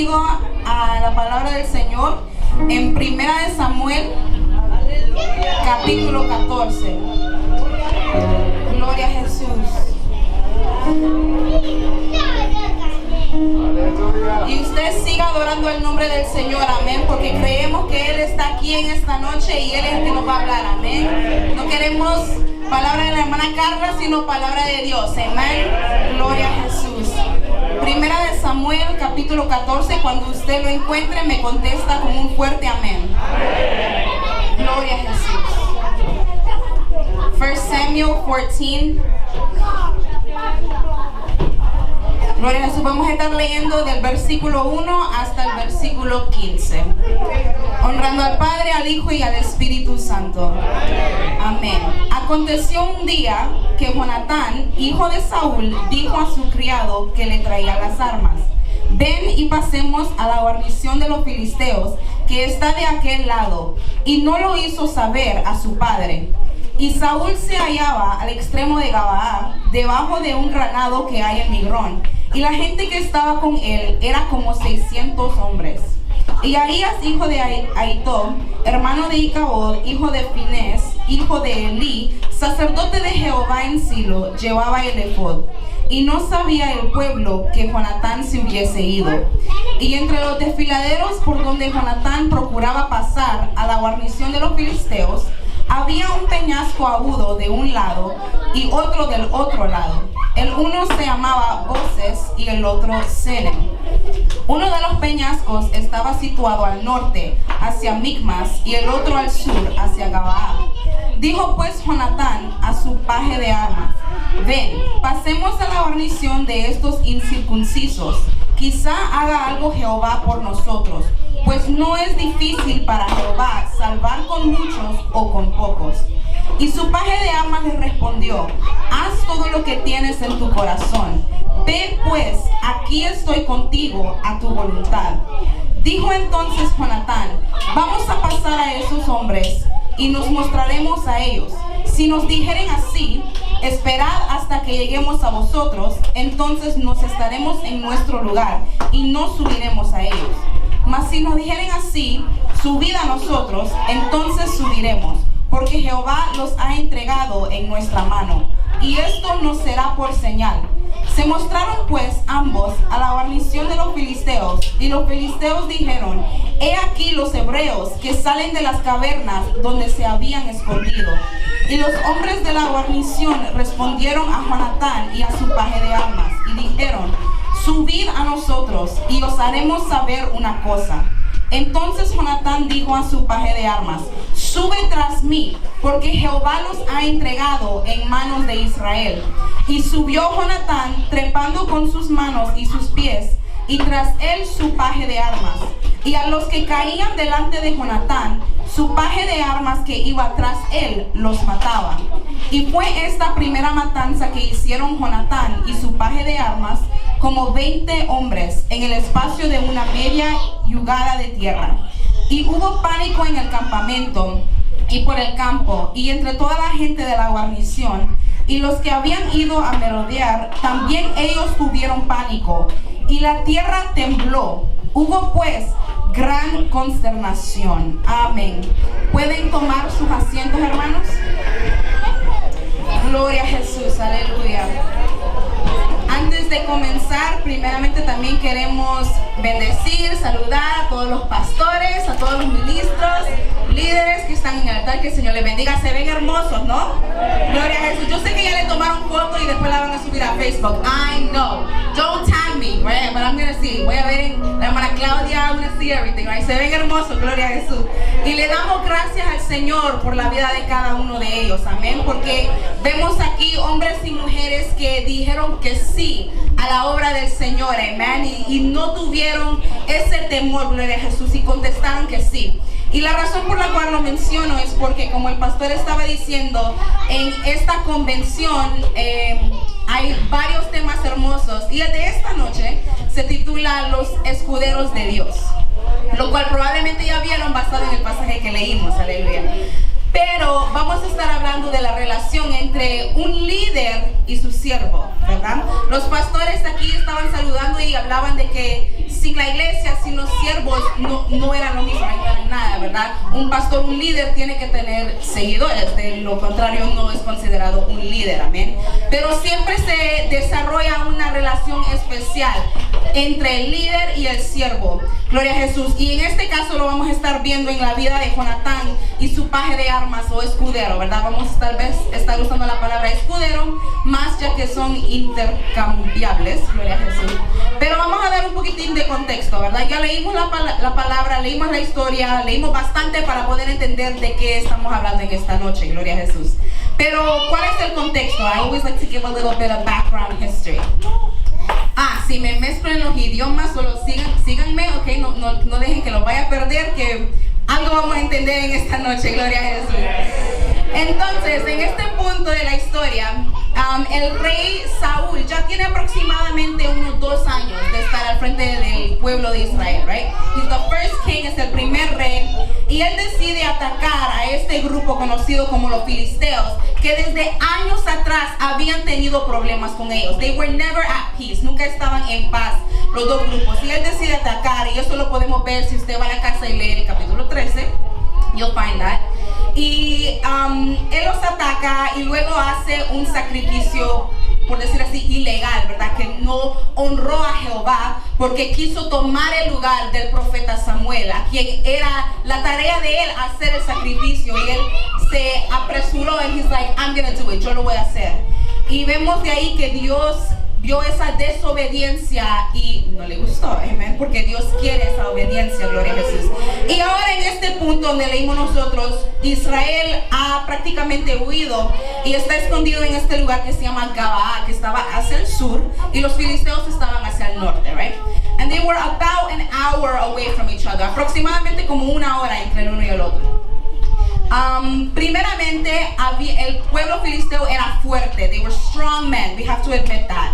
conmigo a la palabra del Señor en 1 Samuel, capítulo 14. Gloria a Jesús. Y usted siga adorando el nombre del Señor, amén, porque creemos que Él está aquí en esta noche y Él es el que nos va a hablar, amén. No queremos palabra de la hermana Carla, sino palabra de Dios, amén. Gloria a Jesús. 1 Samuel, capítulo 14, cuando usted lo encuentre, me contesta con un fuerte amén. Gloria a Jesús. 1 Samuel 14. Gloria a Jesús. Vamos a estar leyendo del versículo 1 hasta el versículo 15. Honrando al Padre, al Hijo y al Espíritu Santo. Amén. Aconteció un día que Jonatán, hijo de Saúl, dijo a su criado que le traía las armas: ven y pasemos a la guarnición de los filisteos, que está de aquel lado. Y no lo hizo saber a su padre. Y Saúl se hallaba al extremo de Gabaa, debajo de un granado que hay en Migrón. Y la gente que estaba con él era como 600 hombres. Y Ahías, hijo de Ahitub, hermano de Icabod, hijo de Finés, hijo de Elí, sacerdote de Jehová en Silo, llevaba el efod. Y no sabía el pueblo que Jonatán se hubiese ido. Y entre los desfiladeros por donde Jonatán procuraba pasar a la guarnición de los filisteos, había un peñasco agudo de un lado y otro del otro lado. El uno se llamaba Boses y el otro Senen. Uno de los peñascos estaba situado al norte, hacia Micmas, y el otro al sur, hacia Gabaa. Dijo pues Jonatán a su paje de armas: ven, pasemos a la guarnición de estos incircuncisos. Quizá haga algo Jehová por nosotros, pues no es difícil para Jehová salvar con muchos o con pocos. Y su paje de armas le respondió: haz todo lo que tienes en tu corazón. Ve pues, aquí estoy contigo a tu voluntad. Dijo entonces Jonatán: vamos a pasar a esos hombres y nos mostraremos a ellos. Si nos dijeren así: esperad hasta que lleguemos a vosotros, entonces nos estaremos en nuestro lugar y no subiremos a ellos. Mas si nos dijeren así: subid a nosotros, entonces subiremos, porque Jehová los ha entregado en nuestra mano, y esto nos será por señal. Se mostraron pues ambos a la guarnición de los filisteos, y los filisteos dijeron: he aquí los hebreos que salen de las cavernas donde se habían escondido. Y los hombres de la guarnición respondieron a Jonatán y a su paje de armas, y dijeron: subid a nosotros, y os haremos saber una cosa. Entonces Jonatán dijo a su paje de armas: sube tras mí, porque Jehová los ha entregado en manos de Israel. Y subió Jonatán, trepando con sus manos y sus pies, y tras él su paje de armas. Y a los que caían delante de Jonatán, su paje de armas que iba tras él los mataba. Y fue esta primera matanza que hicieron Jonatán y su paje de armas, como 20 hombres, en el espacio de una media yugada de tierra. Y hubo pánico en el campamento y por el campo, y entre toda la gente de la guarnición, y los que habían ido a merodear, también ellos tuvieron pánico, y la tierra tembló. Hubo pues gran consternación. Amén. ¿Pueden tomar sus asientos, hermanos? Gloria a Jesús, aleluya. Antes de comenzar, primeramente también queremos bendecir, saludar a todos los pastores, a todos los ministros, líderes que están en el altar. Que el Señor les bendiga. Se ven hermosos, ¿no? Gloria a Jesús. Yo sé que ya le tomaron foto y después la van a subir a Facebook. I know. Don't tag me, right? But I'm going to see. Voy a ver en la hermana Claudia. I'm going to see everything, right? Se ven hermosos. Gloria a Jesús. Y le damos gracias al Señor por la vida de cada uno de ellos. Amén. Porque vemos aquí hombres y mujeres que dijeron que sí a la obra del Señor. Amén. Y no tuvieron ese temor. Gloria a Jesús. Y contestaron que sí. Y la razón por la cual lo menciono es porque, como el pastor estaba diciendo, en esta convención hay varios temas hermosos. Y el de esta noche se titula Los Escuderos de Dios, lo cual probablemente ya vieron basado en el pasaje que leímos. Aleluya. Pero vamos a estar hablando de la relación entre un líder y su siervo, ¿verdad? Los pastores aquí estaban saludando y hablaban de que sin la iglesia, no eran lo mismo, no eran nada, ¿verdad? Un pastor, un líder tiene que tener seguidores, de lo contrario no es considerado un líder, amén. Pero siempre se desarrolla una relación especial entre el líder y el siervo. Gloria a Jesús. Y en este caso lo vamos a estar viendo en la vida de Jonatán y su paje de armas o escudero, ¿verdad? Vamos a tal vez estar usando la palabra escudero más, ya que son intercambiables. Gloria a Jesús. Pero vamos a dar un poquitín de contexto, ¿verdad? Ya leímos la palabra, leímos la historia, leímos bastante para poder entender de qué estamos hablando en esta noche. Gloria a Jesús. Pero, ¿cuál es el contexto? I always like to give a little bit of background history. Si me mezclo en los idiomas, solo síganme, ok, no dejen que lo vaya a perder, que algo vamos a entender en esta noche, gloria a Jesús. Entonces, en este punto de la historia, el rey Saúl ya tiene aproximadamente unos 2 años de estar al frente del pueblo de Israel, right? He's the first king, es el primer rey, y él decide atacar a este grupo conocido como los filisteos, que desde años atrás habían tenido problemas con ellos. They were never at peace, nunca estaban en paz los dos grupos, y él decide atacar, y eso lo podemos ver si usted va a la casa y lee el capítulo 13, you'll find that. Y él los ataca y luego hace un sacrificio, por decir así, ilegal, ¿verdad? Que no honró a Jehová porque quiso tomar el lugar del profeta Samuel, a quien era la tarea de él hacer el sacrificio, y él se apresuró y he's like, I'm gonna do it, yo lo voy a hacer. Y vemos de ahí que Dios vio esa desobediencia y no le gustó, amén, porque Dios quiere esa obediencia, gloria a Jesús. Y ahora en este punto donde leímos nosotros, Israel ha prácticamente huido y está escondido en este lugar que se llama Gabaa, que estaba hacia el sur, y los filisteos estaban hacia el norte, right? And they were about an hour away from each other, aproximadamente como 1 hora entre el uno y el otro. Primeramente, el pueblo filisteo era fuerte. They were strong men, we have to admit that.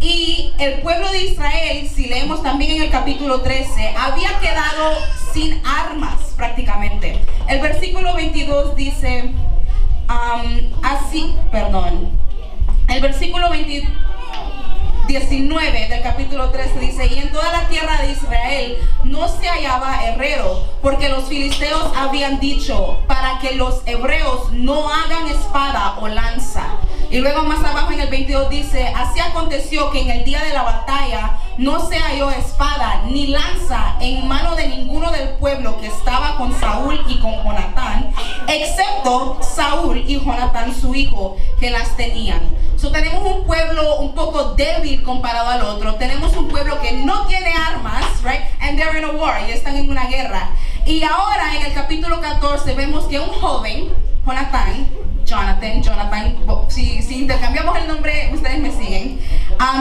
Y el pueblo de Israel, si leemos también en el capítulo 13, había quedado sin armas prácticamente. El versículo 22 dice, el versículo 19 del capítulo 13 dice, y en toda la tierra de Israel no se hallaba herrero, porque los filisteos habían dicho, para que los hebreos no hagan espada o lanza. Y luego más abajo en el 22 dice, así aconteció que en el día de la batalla no se halló espada ni lanza en mano de ninguno del pueblo que estaba con Saúl y con Jonatán, excepto Saúl y Jonatán su hijo, que las tenían. So, tenemos un pueblo un poco débil comparado al otro. Tenemos un pueblo que no tiene armas, right? And they're in a war, y están en una guerra. Y ahora en el capítulo 14 vemos que un joven, Jonathan, si intercambiamos el nombre, ustedes me siguen,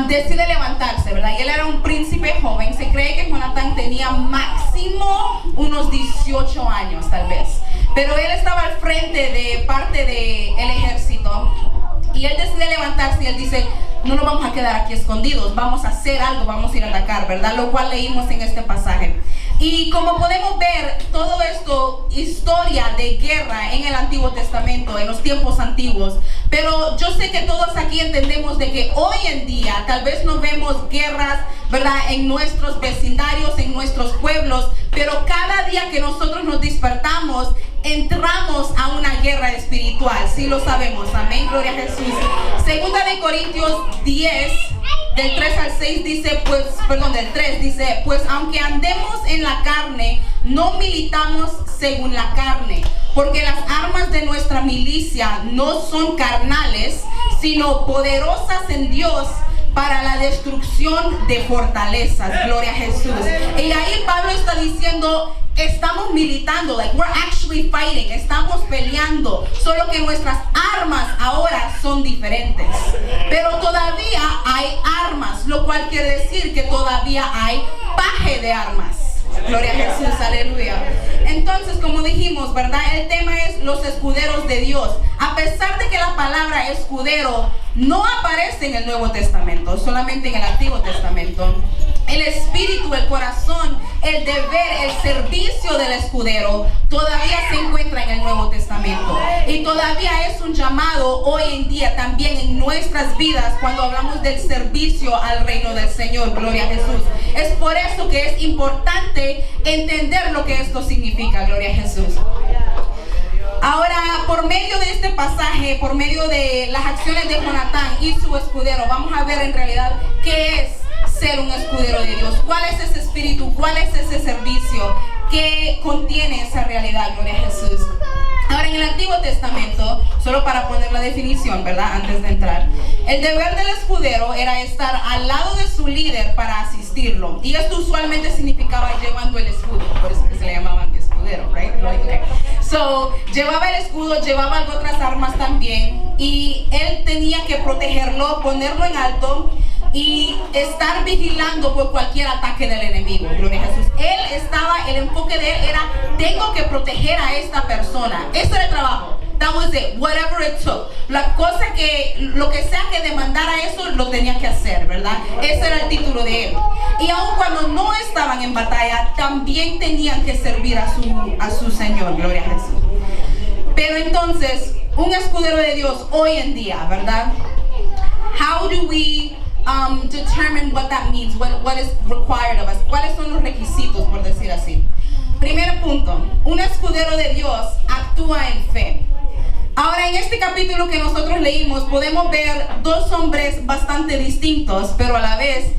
decide levantarse, ¿verdad? Y él era un príncipe joven. Se cree que Jonathan tenía máximo unos 18 años, tal vez. Pero él estaba al frente de parte del ejército. Y él decide levantarse y él dice, no nos vamos a quedar aquí escondidos, vamos a hacer algo, vamos a ir a atacar, ¿verdad? Lo cual leímos en este pasaje. Y como podemos ver, todo esto, historia de guerra en el Antiguo Testamento, en los tiempos antiguos. Pero yo sé que todos aquí entendemos de que hoy en día tal vez no vemos guerras, ¿verdad? En nuestros vecindarios, en nuestros pueblos. Pero cada día que nosotros nos despertamos, entramos a una guerra espiritual. Sí lo sabemos, amén, gloria a Jesús. Segunda de Corintios 10, del 3 al 6 dice, del 3 dice, pues aunque andemos en la carne, no militamos según la carne, porque las armas de nuestra milicia no son carnales, sino poderosas en Dios para la destrucción de fortalezas, gloria a Jesús. Y ahí Pablo está diciendo, estamos militando, like we're actually fighting, estamos peleando, solo que nuestras armas ahora son diferentes. Pero todavía hay armas, lo cual quiere decir que todavía hay paje de armas. Gloria a Jesús, aleluya. Entonces, como dijimos, ¿verdad? El tema es los escuderos de Dios. A pesar de que la palabra escudero no aparece en el Nuevo Testamento, solamente en el Antiguo Testamento, el espíritu, el corazón, el deber, el servicio del escudero todavía se encuentra en el Nuevo Testamento. Y todavía es un llamado hoy en día también en nuestras vidas cuando hablamos del servicio al reino del Señor. Gloria a Jesús. Es por eso que es importante entender lo que esto significa. Gloria a Jesús. Ahora, por medio de este pasaje, por medio de las acciones de Jonatán y su escudero, vamos a ver en realidad qué es ser un escudero de Dios. ¿Cuál es ese espíritu? ¿Cuál es ese servicio que contiene esa realidad? Gloria a Jesús. Ahora, en el Antiguo Testamento, solo para poner la definición, ¿verdad? Antes de entrar, el deber del escudero era estar al lado de su líder para asistirlo. Y esto usualmente significaba llevando el escudo, por eso que se le llamaban escudero, right? Okay. So, llevaba el escudo, llevaba otras armas también, y él tenía que protegerlo, ponerlo en alto y estar vigilando por cualquier ataque del enemigo. Gloria a Jesús. El enfoque de él era: tengo que proteger a esta persona. Ese era el trabajo. That was it, whatever it took. Lo que sea que demandara eso, lo tenía que hacer, ¿verdad? Ese era el título de él. Y aun cuando no estaban en batalla, también tenían que servir a su Señor. Gloria a Jesús. Pero entonces, un escudero de Dios hoy en día, ¿verdad? How do we determine what that means, what is required of us? ¿Cuáles son los requisitos, por decir así? Primer punto: un escudero de Dios actúa en fe. Ahora, en este capítulo que nosotros leímos, podemos ver dos hombres bastante distintos, pero a la vez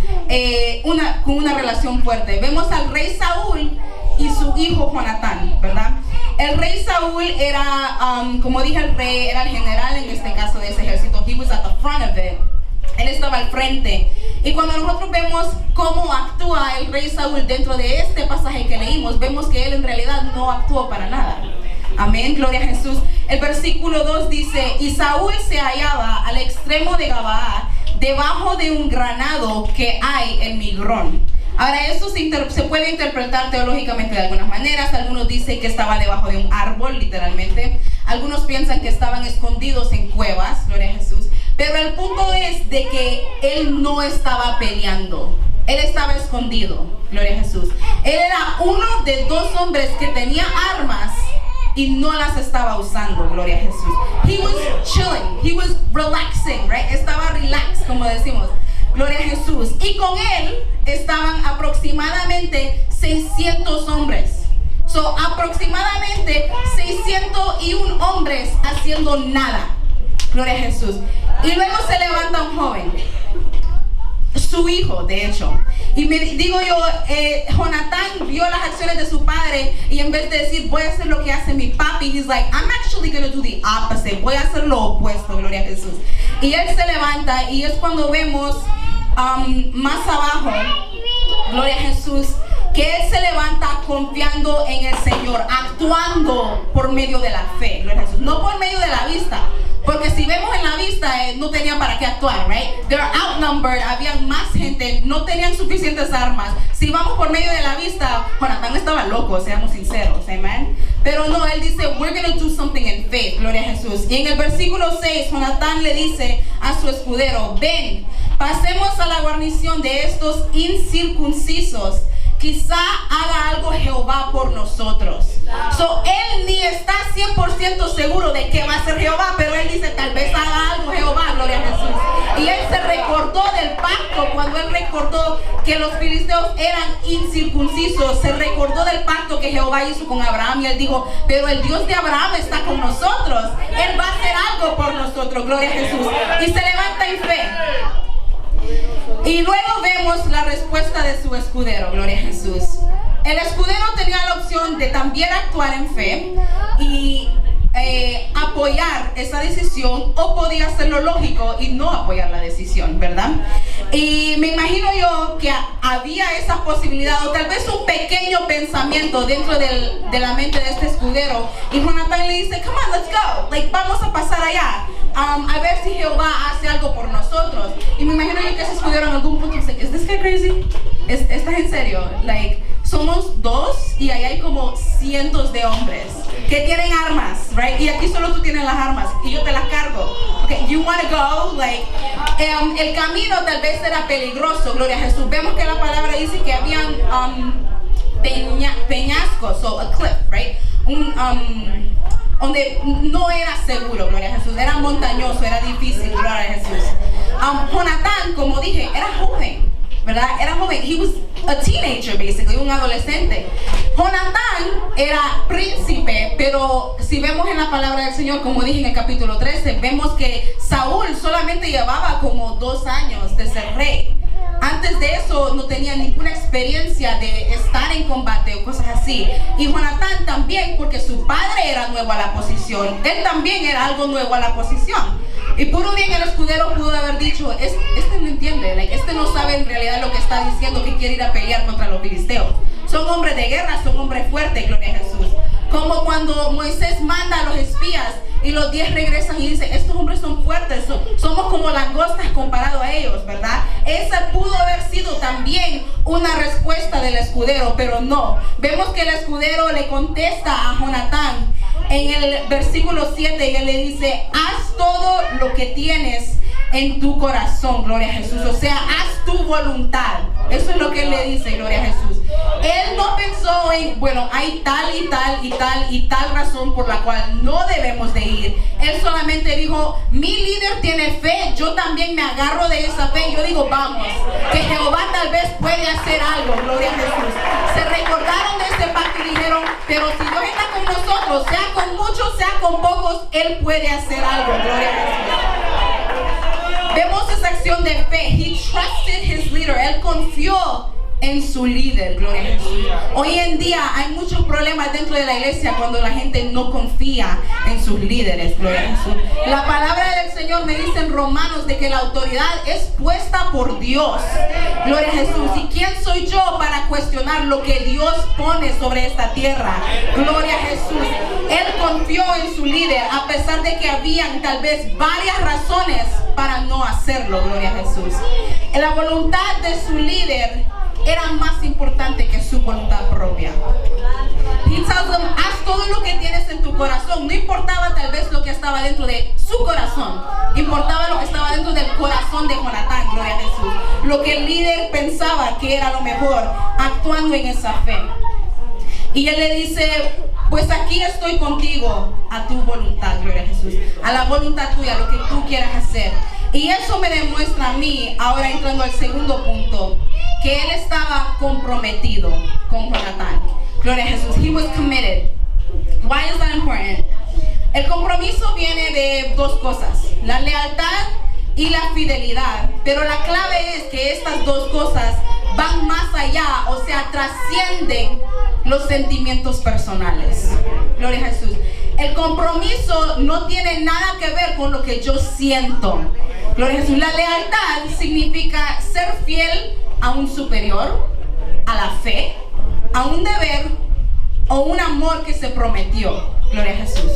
con una relación fuerte. Vemos al rey Saúl y su hijo Jonatán, ¿verdad? El rey Saúl era, como dije, el rey era el general en este caso de ese ejército. He was at the front of it. Él estaba al frente. Y cuando nosotros vemos cómo actúa el rey Saúl dentro de este pasaje que leímos, vemos que él en realidad no actuó para nada. Amén, gloria a Jesús. El versículo 2 dice: y Saúl se hallaba al extremo de Gabaa, debajo de un granado que hay en Migrón. Ahora, esto se puede interpretar teológicamente de algunas maneras. Algunos dicen que estaba debajo de un árbol, literalmente. Algunos piensan que estaban escondidos en cuevas, gloria a Jesús. Pero el punto es de que él no estaba peleando. Él estaba escondido, gloria a Jesús. Él era uno de dos hombres que tenía armas y no las estaba usando, gloria a Jesús. He was chilling, he was relaxing, right? Estaba relax, como decimos. Gloria a Jesús. Y con él estaban aproximadamente 600 hombres. So, aproximadamente 601 hombres haciendo nada. Gloria a Jesús. Y luego se levanta un joven, su hijo, de hecho. Y me digo yo, Jonatán vio las acciones de su padre, y en vez de decir, voy a hacer lo que hace mi papi, he's like, I'm actually going to do the opposite. Voy a hacer lo opuesto, gloria a Jesús. Y él se levanta, y es cuando vemos más abajo, gloria a Jesús, que él se levanta confiando en el Señor, actuando por medio de la fe, gloria a Jesús, no por medio de la vista. Porque si vemos en la vista, no tenían para qué actuar, right? They're outnumbered, habían más gente, no tenían suficientes armas. Si vamos por medio de la vista, Jonatán estaba loco, seamos sinceros, amen. Pero no, él dice, we're going to do something in faith, gloria a Jesús. Y en el versículo 6, Jonatán le dice a su escudero, ven, pasemos a la guarnición de estos incircuncisos. Quizá haga algo Jehová por nosotros. So, él ni está 100% seguro de que va a ser Jehová, pero él dice, tal vez haga algo Jehová, gloria a Jesús. Y él se recordó del pacto, cuando él recordó que los filisteos eran incircuncisos, se recordó del pacto que Jehová hizo con Abraham, y él dijo, pero el Dios de Abraham está con nosotros, él va a hacer algo por nosotros, gloria a Jesús. Y se levanta en fe. Y luego vemos la respuesta de su escudero, gloria a Jesús. El escudero tenía la opción de también actuar en fe y apoyar esa decisión, o podía hacer lo lógico y no apoyar la decisión, ¿verdad? Y me imagino yo que había esa posibilidad, o tal vez un pequeño pensamiento dentro de la mente de este escudero. Y Jonatán le dice, come on, let's go, like, vamos a pasar allá. A ver si Jehová hace algo por nosotros. Y me imagino yo que ese escudero en algún punto dice, ¿es this guy crazy? ¿Estás en serio? Like, somos dos y ahí hay como cientos de hombres que tienen armas, right? Y aquí solo tú tienes las armas y yo te las cargo. Okay, you want to go? Like, el camino tal vez era peligroso, gloria a Jesús. Vemos que la palabra dice que habían peñasco, so a cliff, right? Donde no era seguro, gloria a Jesús, era montañoso, era difícil, gloria a Jesús. Jonatán, como dije, era joven, ¿verdad? Era joven, he was a teenager basically, un adolescente. Jonatán era príncipe, pero si vemos en la palabra del Señor, como dije en el capítulo 13, vemos que Saúl solamente llevaba como 2 años de ser rey. Antes de eso no tenía ninguna experiencia de estar en combate o cosas así. Y Jonatán también, porque su padre era nuevo a la posición, él también era algo nuevo a la posición. Y puro bien el escudero pudo haber dicho, este no entiende, este no sabe en realidad lo que está diciendo, que quiere ir a pelear contra los filisteos. Son hombres de guerra, son hombres fuertes, gloria a Jesús. Como cuando Moisés manda a los espías y los 10 regresan y dicen, estos hombres son fuertes, somos como langostas comparado a ellos, ¿verdad? Esa pudo haber sido también una respuesta del escudero, pero no. Vemos que el escudero le contesta a Jonatán en el versículo 7 y él le dice, haz todo lo que tienes en tu corazón, gloria a Jesús. O sea, haz tu voluntad. Eso es lo que él le dice, gloria a Jesús. Él no pensó en, bueno, hay tal y tal y tal y tal razón por la cual no debemos de ir. Él solamente dijo, mi líder tiene fe, yo también me agarro de esa fe. Yo digo, vamos, que Jehová tal vez puede hacer algo, gloria a Jesús. Se recordaron de ese pacto y dijeron, pero si Dios está con nosotros, sea con muchos, sea con pocos, Él puede hacer algo, gloria a Jesús. Vemos esa acción de fe. He trusted his leader. Él confió en su líder, gloria a Jesús. Hoy en día hay muchos problemas dentro de la iglesia cuando la gente no confía en sus líderes, gloria a Jesús. La palabra del Señor me dice en Romanos de que la autoridad es puesta por Dios, gloria a Jesús. ¿Y quién soy yo para cuestionar lo que Dios pone sobre esta tierra? Gloria a Jesús. Él confió en su líder a pesar de que habían tal vez varias razones para no hacerlo, gloria a Jesús. La voluntad de su líder era más importante que su voluntad propia. He tells them, haz todo lo que tienes en tu corazón. No importaba tal vez lo que estaba dentro de su corazón, importaba lo que estaba dentro del corazón de Jonatán, gloria a Jesús. Lo que el líder pensaba que era lo mejor, actuando en esa fe. Y él le dice, pues aquí estoy contigo, a tu voluntad, gloria a Jesús, a la voluntad tuya, lo que tú quieras hacer. Y eso me demuestra a mí, ahora entrando al segundo punto, que él estaba comprometido con Jonatán. Gloria a Jesús. He was committed. Why is that important? El compromiso viene de 2 cosas, la lealtad y la fidelidad. Pero la clave es que estas 2 cosas van más allá, o sea, trascienden los sentimientos personales. Gloria a Jesús. El compromiso no tiene nada que ver con lo que yo siento. Gloria a Jesús. La lealtad significa ser fiel a un superior, a la fe, a un deber o un amor que se prometió. Gloria a Jesús.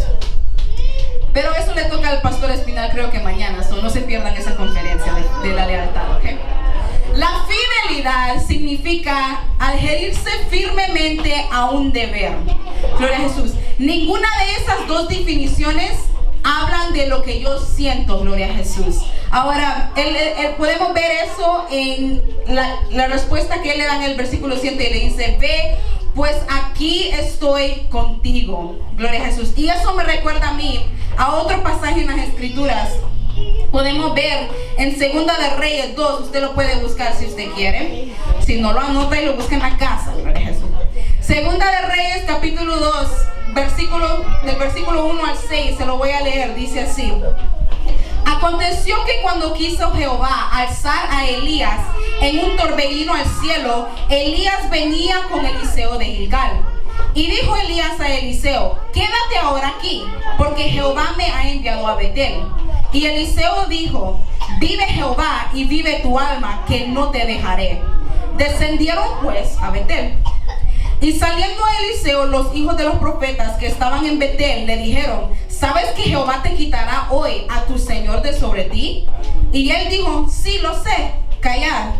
Pero eso le toca al pastor Espinal, creo que mañana, no se pierdan esa conferencia de la lealtad, ¿ok? La fidelidad significa adherirse firmemente a un deber. Gloria a Jesús. Ninguna de esas 2 definiciones hablan de lo que yo siento, gloria a Jesús. Ahora, podemos ver eso en la respuesta que él le da en el versículo 7 y le dice, ve, pues aquí estoy contigo, gloria a Jesús. Y eso me recuerda a mí, a otro pasaje en las Escrituras. Podemos ver en Segunda de Reyes 2, usted lo puede buscar si usted quiere. Si no lo anota y lo busca en la casa, gloria a Jesús. Segunda de Reyes capítulo 2, del versículo 1 al 6, se lo voy a leer, dice así. Aconteció que cuando quiso Jehová alzar a Elías en un torbellino al cielo, Elías venía con Eliseo de Gilgal. Y dijo Elías a Eliseo, quédate ahora aquí, porque Jehová me ha enviado a Betel. Y Eliseo dijo, vive Jehová y vive tu alma, que no te dejaré. Descendieron pues a Betel. Y saliendo a Eliseo, los hijos de los profetas que estaban en Betel le dijeron, ¿sabes que Jehová te quitará hoy a tu señor de sobre ti? Y él dijo, sí, lo sé, callad.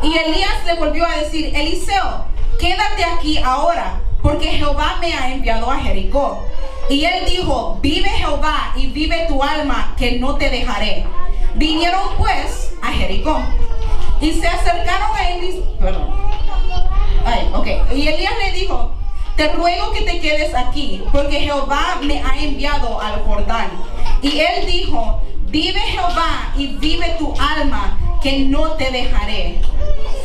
Y Elías le volvió a decir, Eliseo, quédate aquí ahora, porque Jehová me ha enviado a Jericó. Y él dijo, vive Jehová y vive tu alma, que no te dejaré. Vinieron pues a Jericó. Y se acercaron a Eliseo, Y Elías le dijo: te ruego que te quedes aquí, porque Jehová me ha enviado al Jordán. Y él dijo: vive Jehová y vive tu alma, que no te dejaré.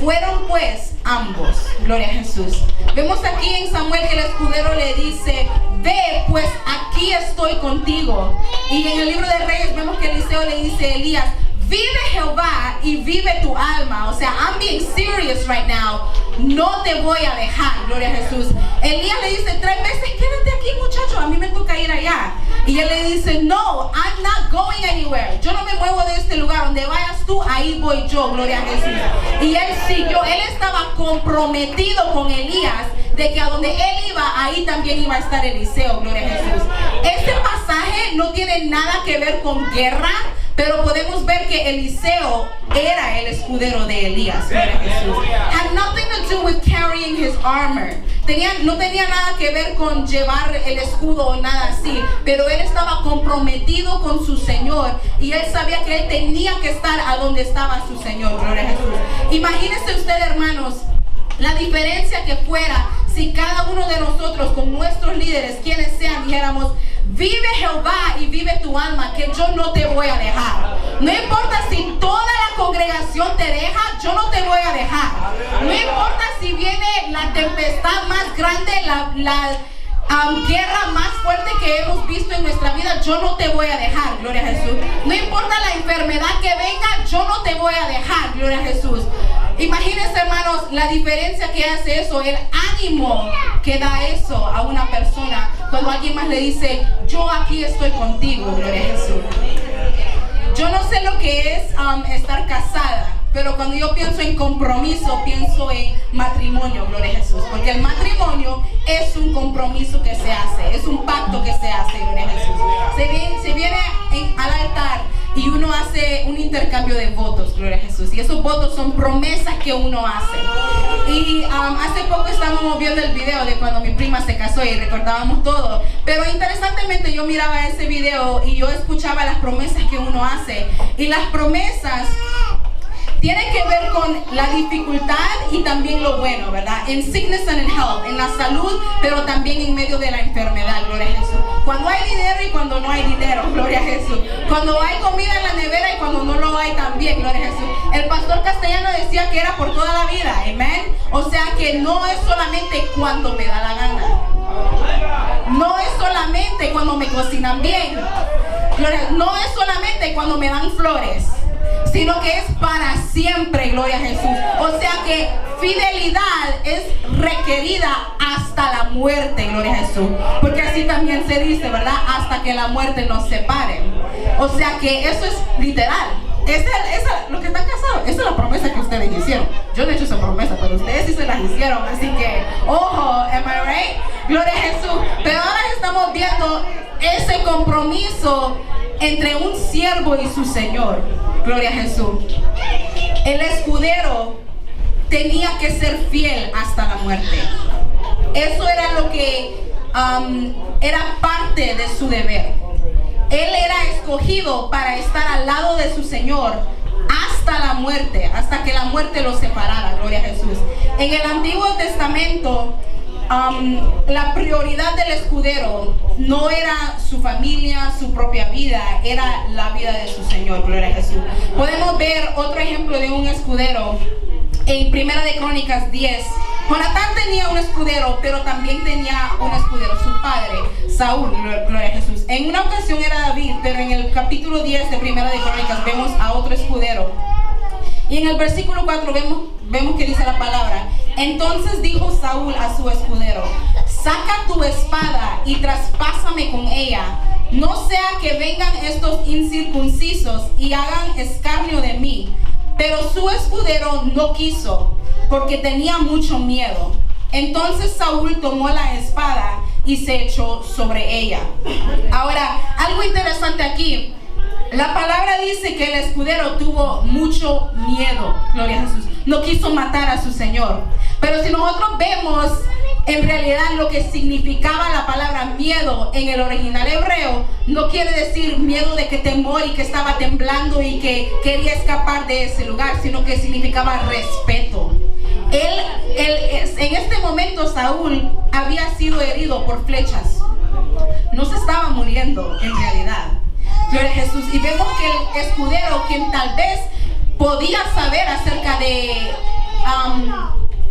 Fueron pues ambos. Gloria a Jesús. Vemos aquí en Samuel que el escudero le dice: ve, pues aquí estoy contigo. Y en el libro de Reyes vemos que Eliseo le dice a Elías: vive Jehová y vive tu alma. O sea, I'm being serious right now. No te voy a dejar. Gloria a Jesús. Elías le dice 3 veces: quédate aquí, muchacho, a mí me toca ir allá. Y él le dice: no, I'm not going anywhere. Yo no me muevo de este lugar. Donde vayas tú, ahí voy yo. Gloria a Jesús. Y él siguió. Él estaba comprometido con Elías, de que a donde él iba, ahí también iba a estar Eliseo. Gloria a Jesús. Este pasaje no tiene nada que ver con guerra, pero podemos ver que Eliseo era el escudero de Elías. Gloria a Jesús. Had nothing to do with carrying his armor. No tenía nada que ver con llevar el escudo o nada así, pero él estaba comprometido con su Señor y él sabía que él tenía que estar a donde estaba su Señor. Gloria a Jesús. Imagínense usted, hermanos, la diferencia que fuera si cada uno de nosotros con nuestros líderes, quienes sean, dijéramos: vive Jehová y vive tu alma, que yo no te voy a dejar. No importa si toda la congregación te deja, yo no te voy a dejar. No importa si viene la tempestad más grande, la guerra más fuerte que hemos visto en nuestra vida, yo no te voy a dejar. Gloria a Jesús. No importa la enfermedad que venga, yo no te voy a dejar. Gloria a Jesús. Imagínense, hermanos, la diferencia que hace eso, el ánimo que da eso a una persona cuando alguien más le dice: yo aquí estoy contigo. Gloria a Jesús. Yo no sé lo que es estar casada, pero cuando yo pienso en compromiso, pienso en matrimonio. Gloria a Jesús. Porque el matrimonio es un compromiso que se hace, es un pacto que se hace. Gloria a Jesús. Se viene al altar y uno hace un intercambio de votos. Gloria a Jesús. Y esos votos son promesas que uno hace. Y hace poco estábamos viendo el video de cuando mi prima se casó y recordábamos todo. Pero interesantemente yo miraba ese video y yo escuchaba las promesas que uno hace. Y las promesas tienen que ver con la dificultad y también lo bueno, ¿verdad? En sickness and in health, en la salud, pero también en medio de la enfermedad. Gloria a Jesús. Cuando hay dinero y cuando no hay dinero. Gloria a Jesús. Cuando hay comida en la nevera y cuando no lo hay también. Gloria a Jesús. El pastor Castellano decía que era por toda la vida. Amén. O sea que no es solamente cuando me da la gana. No es solamente cuando me cocinan bien. Gloria. No es solamente cuando me dan flores, sino que es para siempre. Gloria a Jesús. O sea que fidelidad es requerida hasta la muerte. Gloria a Jesús. Porque así también se dice, ¿verdad? Hasta que la muerte nos separe. O sea que eso es literal. Los que están casados, esa es la promesa que ustedes hicieron. Yo no he hecho esa promesa, pero ustedes sí se las hicieron. Así que, ojo, am I right? Gloria a Jesús. Pero ahora estamos viendo ese compromiso entre un siervo y su Señor. Gloria a Jesús. El escudero tenía que ser fiel hasta la muerte. Eso era lo que era parte de su deber. Él era escogido para estar al lado de su Señor hasta la muerte, hasta que la muerte lo separara. Gloria a Jesús. En el Antiguo Testamento, la prioridad del escudero no era su familia, su propia vida, era la vida de su Señor. Gloria a Jesús. Podemos ver otro ejemplo de un escudero en Primera de Crónicas 10. Jonatán tenía un escudero, pero también tenía un escudero, su padre, Saúl. Gloria a Jesús. En una ocasión era David, pero en el capítulo 10 de Primera de Crónicas vemos a otro escudero. Y en el versículo 4 vemos que dice la palabra: entonces dijo Saúl a su escudero: saca tu espada y traspásame con ella, no sea que vengan estos incircuncisos y hagan escarnio de mí. Pero su escudero no quiso, porque tenía mucho miedo. Entonces Saúl tomó la espada y se echó sobre ella. Ahora, algo interesante aquí. La palabra dice que el escudero tuvo mucho miedo. Gloria a Jesús. No quiso matar a su Señor. Pero si nosotros vemos en realidad lo que significaba la palabra miedo en el original hebreo, no quiere decir miedo de que temor y que estaba temblando y que quería escapar de ese lugar, sino que significaba respeto. En este momento Saúl había sido herido por flechas. No se estaba muriendo en realidad. Gloria a Jesús. Y vemos que el escudero, quien tal vez podía saber acerca de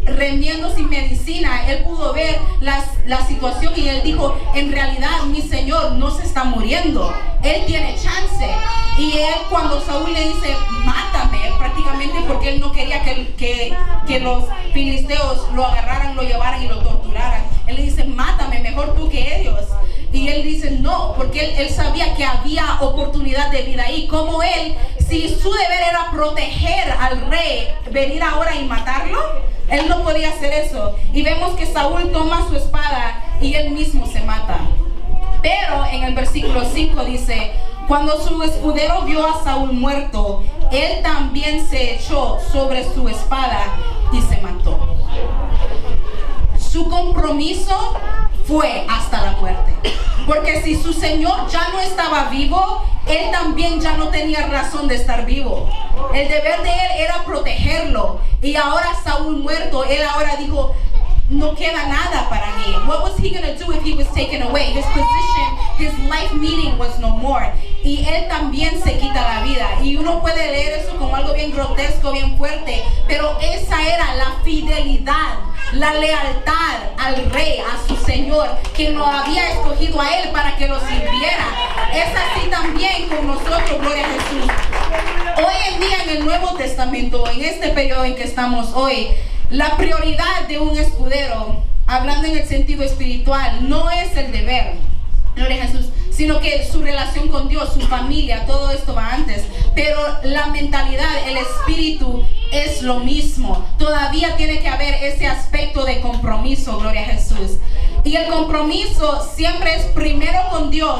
remiendos y medicina, él pudo ver la situación y él dijo, en realidad mi señor no se está muriendo, él tiene chance. Y él, cuando Saúl le dice, mátame, prácticamente porque él no quería que los filisteos lo agarraran, lo llevaran y lo torturaran, él le dice, mátame, mejor tú que ellos. Y él dice no, porque él sabía que había oportunidad de vida ahí. Como él, si su deber era proteger al rey, venir ahora y matarlo, él no podía hacer eso. Y vemos que Saúl toma su espada y él mismo se mata. Pero en el versículo 5 dice, cuando su escudero vio a Saúl muerto, él también se echó sobre su espada y se mató. Su compromiso fue hasta la muerte. Porque si su señor ya no estaba vivo, él también ya no tenía razón de estar vivo. El deber de él era protegerlo. Y ahora Saúl muerto, él ahora dijo, no queda nada para mí. What was he going to do if he was taken away? His position, his life meaning was no more. Y él también se quita la vida. Y uno puede leer eso como algo bien grotesco, bien fuerte. Pero esa era la fidelidad, la lealtad al rey, a su señor, que lo había escogido a él para que lo sirviera. Es así también con nosotros, gloria a Jesús. Hoy en día en el Nuevo Testamento, en este periodo en que estamos hoy, la prioridad de un escudero, hablando en el sentido espiritual, no es el deber, gloria a Jesús, sino que su relación con Dios, su familia, todo esto va antes. Pero la mentalidad, el espíritu es lo mismo. Todavía tiene que haber ese aspecto de compromiso, gloria a Jesús. Y el compromiso siempre es primero con Dios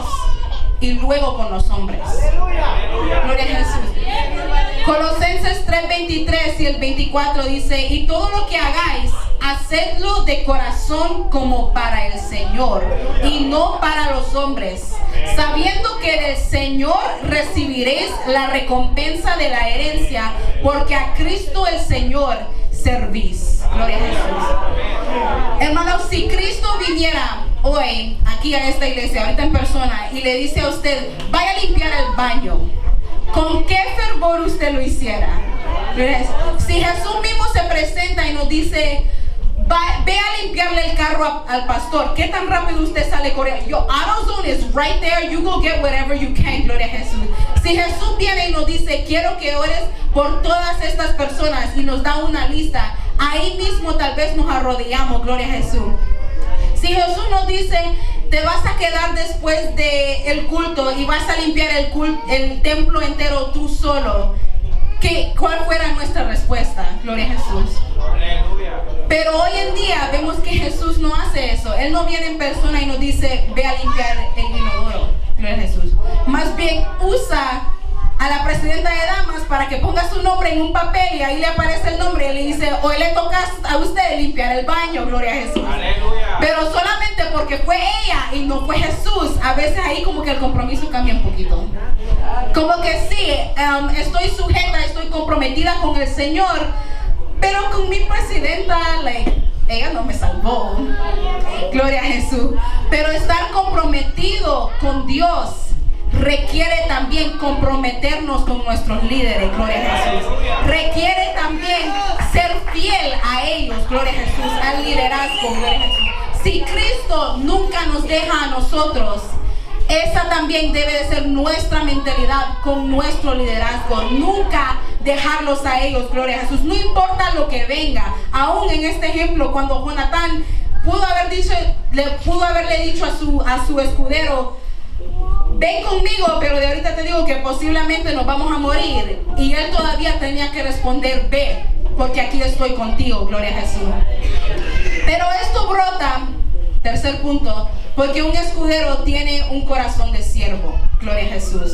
y luego con los hombres. Gloria a Jesús. Colosenses 3:23 y el 24 dice, y todo lo que hagáis, hacedlo de corazón como para el Señor y no para los hombres, sabiendo que del Señor recibiréis la recompensa de la herencia, porque a Cristo el Señor servís. Gloria a Jesús. Hermanos, si Cristo viniera hoy aquí a esta iglesia, ahorita en persona, y le dice a usted, vaya a limpiar el baño, ¿con qué fervor usted lo hiciera? Si Jesús mismo se presenta y nos dice, ve a limpiarle el carro al pastor, ¿qué tan rápido usted sale corriendo? Your AutoZone is right there, you go get whatever you can, gloria a Jesús. Si Jesús viene y nos dice, quiero que ores por todas estas personas, y nos da una lista, ahí mismo tal vez nos arrodillamos, gloria a Jesús. Si Jesús nos dice, te vas a quedar después del culto y vas a limpiar el templo entero tú solo, ¿cuál fuera nuestra respuesta? Gloria a Jesús. Pero hoy en día vemos que Jesús no hace eso. Él no viene en persona y nos dice, ve a limpiar el inodoro. Gloria a Jesús. Más bien usa a la presidenta de damas para que ponga su nombre en un papel y ahí le aparece el nombre y le dice, hoy le toca a usted limpiar el baño, gloria a Jesús. Aleluya. Pero solamente porque fue ella y no fue Jesús, a veces ahí como que el compromiso cambia un poquito. Como que sí, estoy sujeta, estoy comprometida con el Señor, pero con mi presidenta, ella no me salvó. Gloria a Jesús. Pero estar comprometido con Dios requiere también comprometernos con nuestros líderes, gloria a Jesús. Requiere también ser fiel a ellos, gloria a Jesús, al liderazgo, gloria a Jesús. Si Cristo nunca nos deja a nosotros, esa también debe de ser nuestra mentalidad con nuestro liderazgo. Nunca dejarlos a ellos, gloria a Jesús. No importa lo que venga. Aún en este ejemplo, cuando Jonatán pudo haberle dicho a su escudero, ven conmigo, pero de ahorita te digo que posiblemente nos vamos a morir. Y él todavía tenía que responder, ve, porque aquí estoy contigo, gloria a Jesús. Pero esto brota, tercer punto, porque un escudero tiene un corazón de siervo, gloria a Jesús.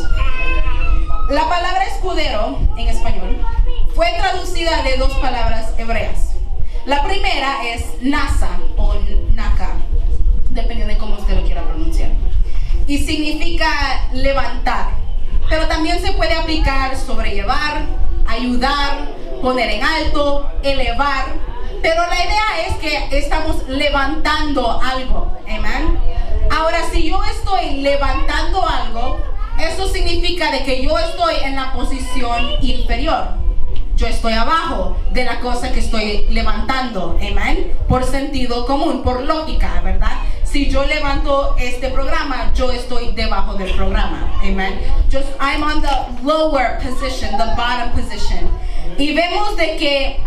La palabra escudero en español fue traducida de dos palabras hebreas. La primera es nasa o naka, dependiendo de cómo usted lo quiera pronunciar. Y significa levantar, pero también se puede aplicar sobrellevar, ayudar, poner en alto, elevar. Pero la idea es que estamos levantando algo. Amén. Ahora, si yo estoy levantando algo, eso significa de que yo estoy en la posición inferior. Yo estoy abajo de la cosa que estoy levantando. Amén. Por sentido común, por lógica, ¿verdad? Si yo levanto este programa, yo estoy debajo del programa. Amen. I'm on the lower position, the bottom position. Y vemos de que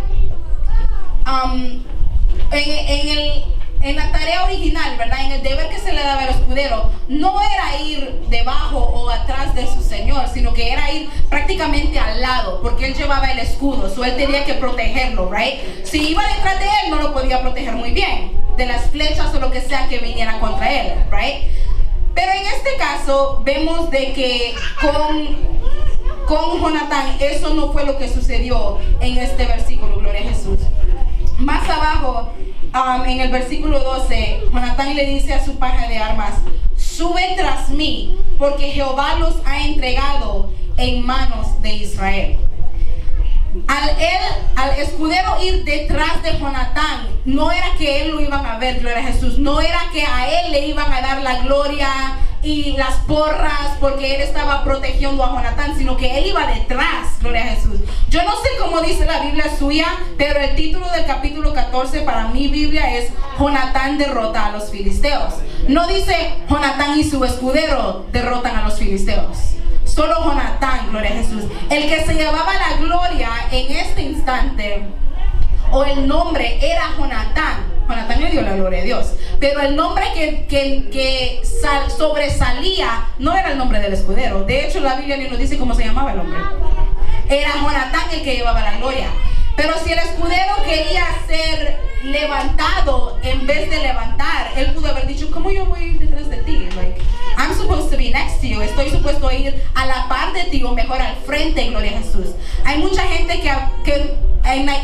en la tarea original, ¿verdad? En el deber que se le daba al escudero, no era ir debajo o atrás de su señor, sino que era ir prácticamente al lado, porque él llevaba el escudo, él tenía que protegerlo, right? Si iba detrás de él, no lo podía proteger muy bien de las flechas o lo que sea que viniera contra él, right? Pero en este caso vemos de que con Jonatán eso no fue lo que sucedió en este versículo, gloria a Jesús. Más abajo, en el versículo 12, Jonatán le dice a su paja de armas: sube tras mí, porque Jehová los ha entregado en manos de Israel. Al escudero ir detrás de Jonatán, no era que él lo iban a ver, gloria a Jesús, no era que a él le iban a dar la gloria y las porras porque él estaba protegiendo a Jonatán, sino que él iba detrás, gloria a Jesús. Yo no sé cómo dice la Biblia suya, pero el título del capítulo 14 para mi Biblia es Jonatán derrota a los filisteos. No dice Jonatán y su escudero derrotan a los filisteos. Solo Jonatán, gloria a Jesús. El que se llevaba la gloria en este instante, o el nombre, era Jonatán. Jonatán le dio la gloria a Dios. Pero el nombre que sobresalía no era el nombre del escudero. De hecho, la Biblia ni nos dice cómo se llamaba el hombre. Era Jonatán el que llevaba la gloria. Pero si el escudero quería ser levantado en vez de levantar, él pudo haber dicho: ¿cómo yo voy a ir detrás de ti? I'm supposed to be next to you. Estoy supuesto a ir a la par de ti, o mejor al frente, gloria a Jesús. Hay mucha gente que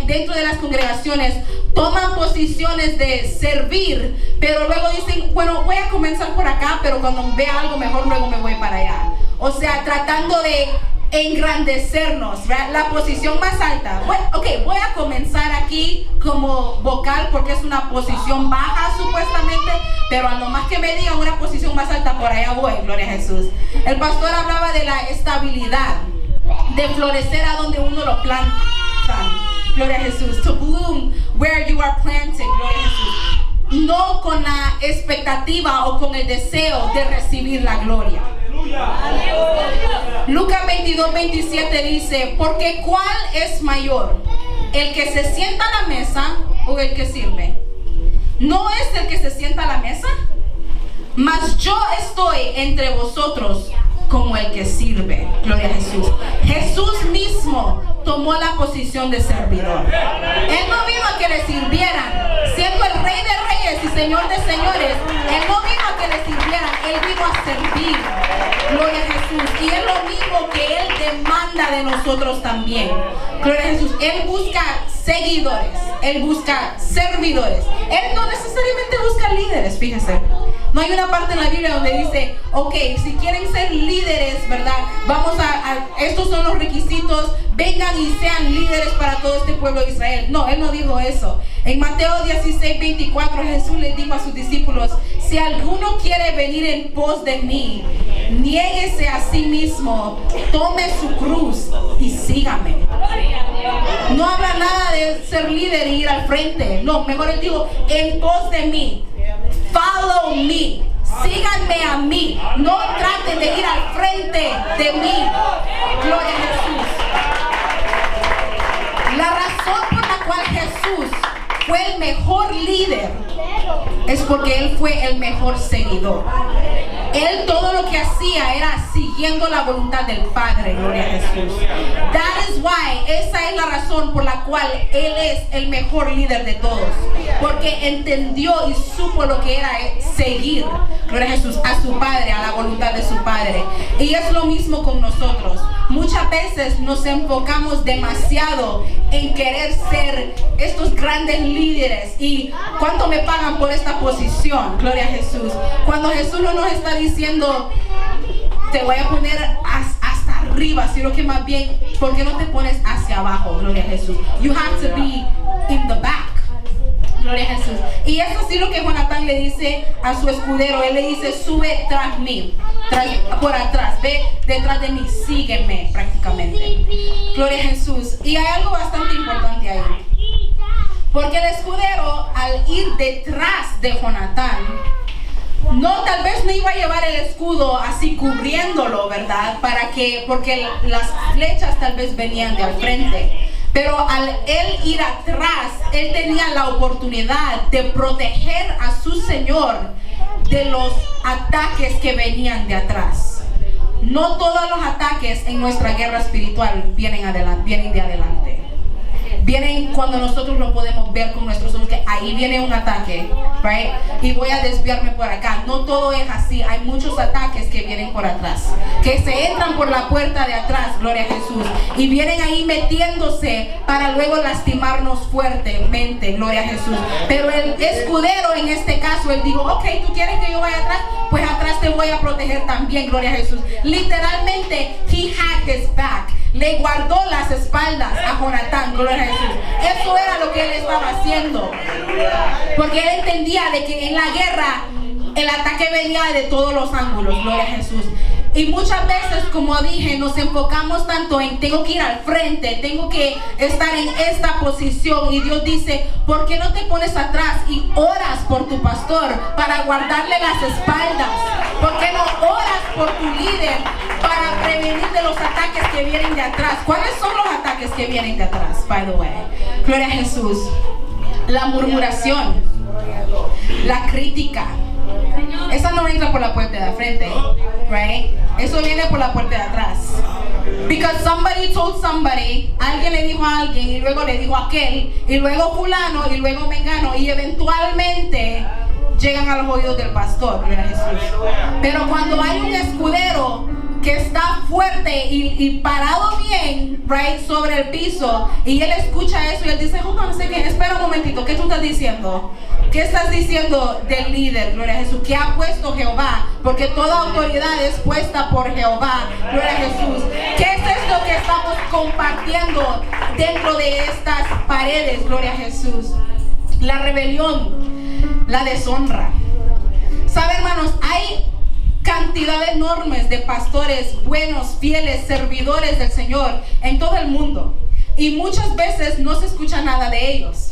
dentro de las congregaciones toman posiciones de servir, pero luego dicen: bueno, voy a comenzar por acá, pero cuando vea algo mejor luego me voy para allá. O sea, tratando de engrandecernos, ¿verdad? La posición más alta. Bueno, voy a comenzar aquí como vocal porque es una posición baja supuestamente, pero a lo más que me digan una posición más alta, por allá voy, gloria a Jesús. El pastor hablaba de la estabilidad, de florecer a donde uno lo planta, gloria a Jesús. To bloom where you are planted, gloria a Jesús. No con la expectativa o con el deseo de recibir la gloria. Lucas 22:27 dice: porque ¿cuál es mayor? ¿El que se sienta a la mesa o el que sirve? ¿No es el que se sienta a la mesa? Mas yo estoy entre vosotros como el que sirve. Gloria a Jesús. Jesús mismo tomó la posición de servidor. Él no vino a que le sirvieran, siendo el Rey de Reyes y Señor de Señores. Él no vino a que le sirvieran, Él vino a servir. Gloria a Jesús. Y es lo mismo que Él demanda de nosotros también. Gloria a Jesús. Él busca seguidores, Él busca servidores. Él no necesariamente busca líderes, fíjese. No hay una parte en la Biblia donde dice: si quieren ser líderes, ¿verdad? Estos son los requisitos, vengan y sean líderes para todo este pueblo de Israel. No, Él no dijo eso. En Mateo 16:24 Jesús les dijo a sus discípulos: si alguno quiere venir en pos de mí, niéguese a sí mismo, tome su cruz y sígame. No habla nada de ser líder y ir al frente. No, mejor Él dijo: en pos de mí. Follow me. Síganme a mí. No traten de ir al frente de mí. Gloria a Jesús. La razón por la cual Jesús fue el mejor líder es porque Él fue el mejor seguidor. Él todo lo que hacía era siguiendo la voluntad del Padre. Gloria a Jesús. That is why, esa es la razón por la cual Él es el mejor líder de todos, porque entendió y supo lo que era seguir, gloria a Jesús, a su Padre, a la voluntad de su Padre. Y es lo mismo con nosotros. Muchas veces nos enfocamos demasiado en querer ser estos grandes líderes y cuánto me pagan por esta posición, gloria a Jesús, cuando Jesús no nos está diciendo: te voy a poner hasta arriba, sino que más bien, ¿por qué no te pones hacia abajo? Gloria a Jesús. You have to be in the back. Gloria a Jesús. Y eso sí lo que Jonatán le dice a su escudero. Él le dice, sube tras mí, por atrás, ve detrás de mí, sígueme prácticamente. Gloria a Jesús. Y hay algo bastante importante ahí. Porque el escudero, al ir detrás de Jonatán, tal vez no iba a llevar el escudo así cubriéndolo, ¿verdad? Porque las flechas tal vez venían de al frente. Pero al él ir atrás, él tenía la oportunidad de proteger a su Señor de los ataques que venían de atrás. No todos los ataques en nuestra guerra espiritual vienen de adelante. Vienen cuando nosotros lo podemos ver con nuestros ojos, que ahí viene un ataque, right? Y voy a desviarme por acá. No todo es así. Hay muchos ataques que vienen por atrás, que se entran por la puerta de atrás, gloria a Jesús, y vienen ahí metiéndose para luego lastimarnos fuertemente, gloria a Jesús. Pero el escudero en este caso, él dijo, ok, ¿tú quieres que yo vaya atrás? Pues atrás te voy a proteger también, gloria a Jesús. Literalmente, he had his back. Le guardó las espaldas a Jonatán, gloria a Jesús. Eso era lo que él estaba haciendo. Porque él entendía de que en la guerra el ataque venía de todos los ángulos, gloria a Jesús. Y muchas veces, como dije, nos enfocamos tanto en tengo que ir al frente, tengo que estar en esta posición. Y Dios dice, ¿por qué no te pones atrás y oras por tu pastor para guardarle las espaldas? ¿Por qué no oras por tu líder para prevenir de los ataques que vienen de atrás? ¿Cuáles son los ataques que vienen de atrás, by the way? Gloria a Jesús. La murmuración, la crítica. Esa no entra por la puerta de frente, right? Eso viene por la puerta de atrás. Because somebody told somebody, alguien le dijo a alguien, y luego le dijo a aquel, y luego fulano, y luego mengano, y eventualmente llegan a los oídos del pastor, gloria a Jesús. Pero cuando hay un escudero que está fuerte y parado bien, right, sobre el piso, y él escucha eso y él dice, no sé qué, espera un momentito, ¿qué tú estás diciendo? ¿Qué estás diciendo del líder, gloria a Jesús? ¿Qué ha puesto Jehová? Porque toda autoridad es puesta por Jehová, gloria a Jesús. ¿Qué es esto que estamos compartiendo dentro de estas paredes, gloria a Jesús? La rebelión, la deshonra. ¿Sabe, hermanos? Hay cantidad enormes de pastores buenos, fieles, servidores del Señor en todo el mundo, y muchas veces no se escucha nada de ellos.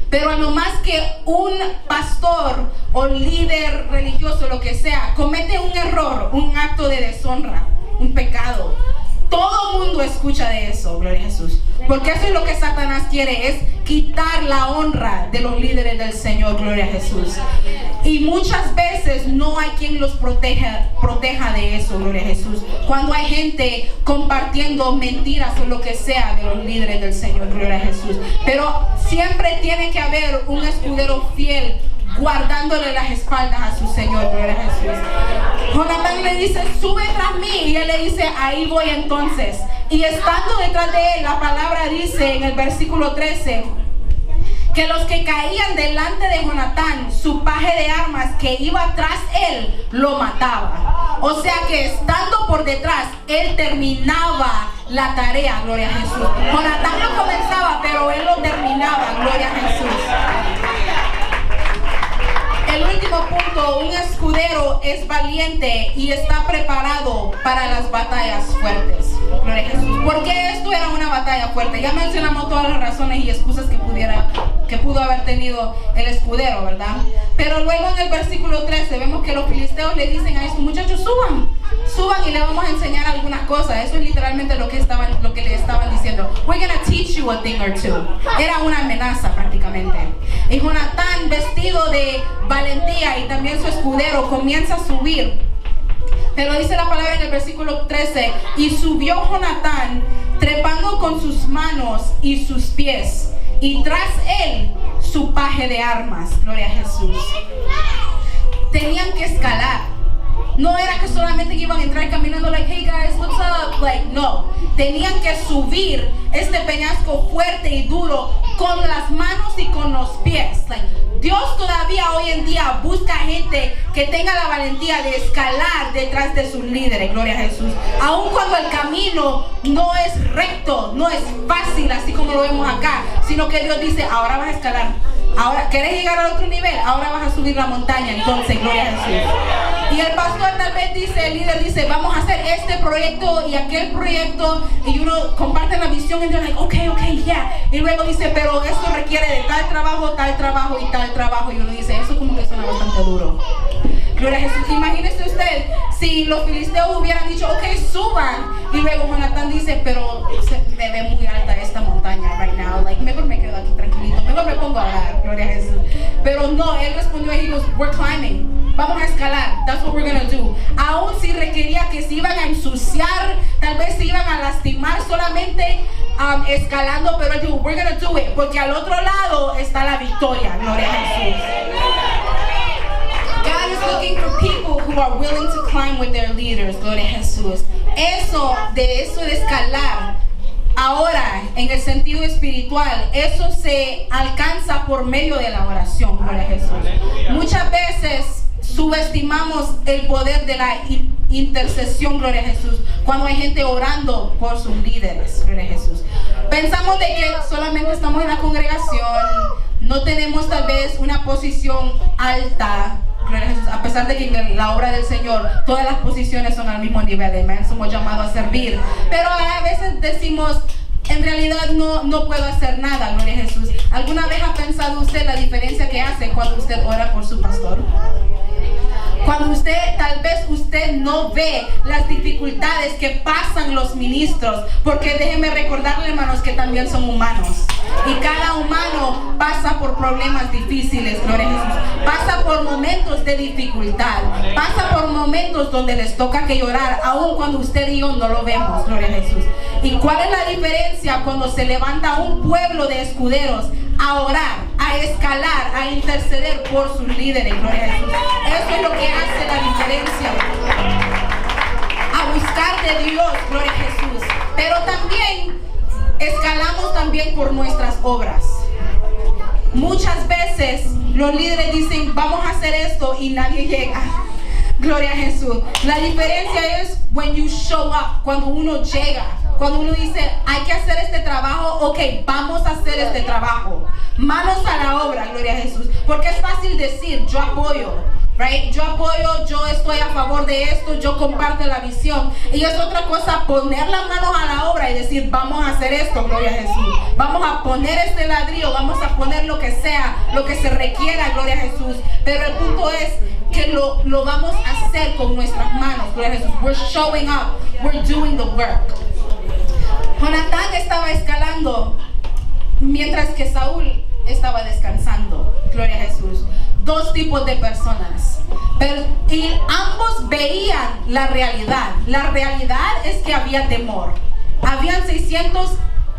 Pero a lo más que un pastor o líder religioso, lo que sea, comete un error, un acto de deshonra, un pecado, todo el mundo escucha de eso, gloria a Jesús. Porque eso es lo que Satanás quiere, es quitar la honra de los líderes del Señor, gloria a Jesús. Y muchas veces no hay quien los proteja de eso, gloria a Jesús. Cuando hay gente compartiendo mentiras o lo que sea de los líderes del Señor, gloria a Jesús. Pero siempre tiene que haber un escudero fiel guardándole las espaldas a su Señor, gloria a Jesús. Jonatán le dice, sube tras mí, y él le dice, ahí voy entonces. Y estando detrás de él, la palabra dice en el versículo 13 que los que caían delante de Jonatán, su paje de armas que iba tras él, lo mataba. O sea que estando por detrás, él terminaba la tarea, gloria a Jesús. Jonatán lo comenzaba, pero él lo terminaba, gloria a Jesús. El último punto, un escudero es valiente y está preparado para las batallas fuertes. Gloria a Jesús. ¿Por qué esto era una batalla fuerte? Ya mencionamos todas las razones y excusas que pudo haber tenido el escudero, ¿verdad? Pero luego en el versículo 13 vemos que los filisteos le dicen a estos muchachos, suban y le vamos a enseñar algunas cosas. Eso es literalmente lo que le estaban diciendo. We're gonna teach you a thing or two. Era una amenaza prácticamente. Y Jonatán, vestido de valentía, y también su escudero, comienza a subir. Pero dice la palabra en el versículo 13, y subió Jonatán trepando con sus manos y sus pies, y tras él su paje de armas, gloria a Jesús. Tenían que escalar. No era que solamente iban a entrar caminando like, hey guys, what's up? Like, no. Tenían que subir este peñasco fuerte y duro con las manos y con los pies. Like, Dios todavía hoy en día busca gente que tenga la valentía de escalar detrás de sus líderes, gloria a Jesús. Aun cuando el camino no es recto, no es fácil, así como lo vemos acá, sino que Dios dice, ahora vas a escalar. Ahora, ¿quieres llegar al otro nivel? Ahora vas a subir la montaña, entonces, gloria a Jesús. Y el pastor tal vez dice, el líder dice, vamos a hacer este proyecto y aquel proyecto, y uno comparte la visión y uno like, ok, yeah. Y luego dice, pero esto requiere de tal trabajo y tal trabajo. Y uno dice, eso como que suena bastante duro. Gloria a Jesús. Imagínese usted si los filisteos hubieran dicho, ok, suban. Y luego Jonatán dice, pero me ve muy alta esta montaña right now. Like, mejor me quedo aquí tranquilito. Mejor me pongo a orar. Gloria a Jesús. Pero no, él respondió y dijo, we're climbing. Vamos a escalar. That's what we're going to do. Aún si requería que se iban a ensuciar, tal vez se iban a lastimar solamente escalando, pero él dijo, we're going to do it. Porque al otro lado está la victoria. Gloria a Jesús. God is looking for people who are willing to climb with their leaders. Gloria a Jesús. Eso de escalar, ahora en el sentido espiritual, eso se alcanza por medio de la oración. Gloria a Jesús. Muchas veces subestimamos el poder de la intercesión. Gloria a Jesús. Cuando hay gente orando por sus líderes. Gloria a Jesús. Pensamos de que solamente estamos en la congregación, no tenemos tal vez una posición alta. A pesar de que en la obra del Señor todas las posiciones son al mismo nivel, amén, somos llamados a servir, pero a veces decimos, en realidad no puedo hacer nada. Gloria a Jesús. ¿Alguna vez ha pensado usted la diferencia que hace cuando usted ora por su pastor? Cuando tal vez usted no ve las dificultades que pasan los ministros, porque déjenme recordarle, hermanos, que también son humanos. Y cada humano pasa por problemas difíciles, gloria a Jesús. Pasa por momentos de dificultad. Pasa por momentos donde les toca que llorar, aun cuando usted y yo no lo vemos, gloria a Jesús. ¿Y cuál es la diferencia cuando se levanta un pueblo de escuderos a orar, a escalar, a interceder por sus líderes? Gloria a Jesús. Eso es lo que hace la diferencia. A buscar de Dios, gloria a Jesús. Pero también escalamos también por nuestras obras. Muchas veces los líderes dicen, vamos a hacer esto, y nadie llega. Gloria a Jesús. La diferencia es when you show up, cuando uno llega. Cuando uno dice, hay que hacer este trabajo, ok, vamos a hacer este trabajo. Manos a la obra, gloria a Jesús. Porque es fácil decir, yo apoyo, right? Yo apoyo, yo estoy a favor de esto, yo comparto la visión. Y es otra cosa poner las manos a la obra y decir, vamos a hacer esto, gloria a Jesús. Vamos a poner este ladrillo, vamos a poner lo que sea, lo que se requiera, gloria a Jesús. Pero el punto es que lo vamos a hacer con nuestras manos, gloria a Jesús. We're showing up, we're doing the work. Jonatán estaba escalando mientras que Saúl estaba descansando. Gloria a Jesús. Dos tipos de personas. Y ambos veían la realidad. La realidad es que había temor. Habían 600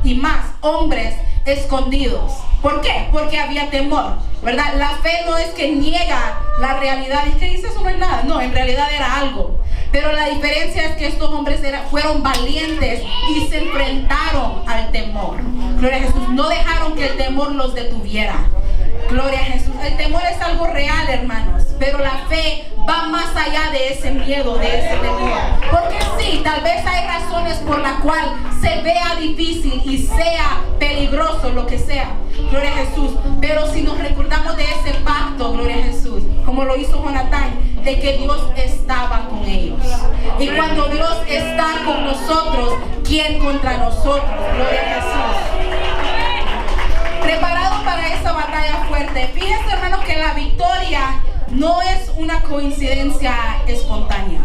y más hombres escondidos. ¿Por qué? Porque había temor, ¿verdad? La fe no es que niega la realidad. ¿Y qué dice? Eso no es nada. No, en realidad era algo. Pero la diferencia es que estos hombres fueron valientes y se enfrentaron al temor. Gloria a Jesús. No dejaron que el temor los detuviera. Gloria a Jesús. El temor es algo real, hermanos. Pero la fe va más allá de ese miedo, de ese temor. Porque sí, tal vez hay razones por las cuales se vea difícil y sea peligroso, lo que sea. Gloria a Jesús. Pero si nos recordamos de ese pacto, gloria a Jesús, como lo hizo Jonatán, de que Dios estaba con ellos. Y cuando Dios está con nosotros, ¿quién contra nosotros? Gloria a Jesús. Preparado para esa batalla fuerte. Fíjense, hermanos, que la victoria no es una coincidencia espontánea.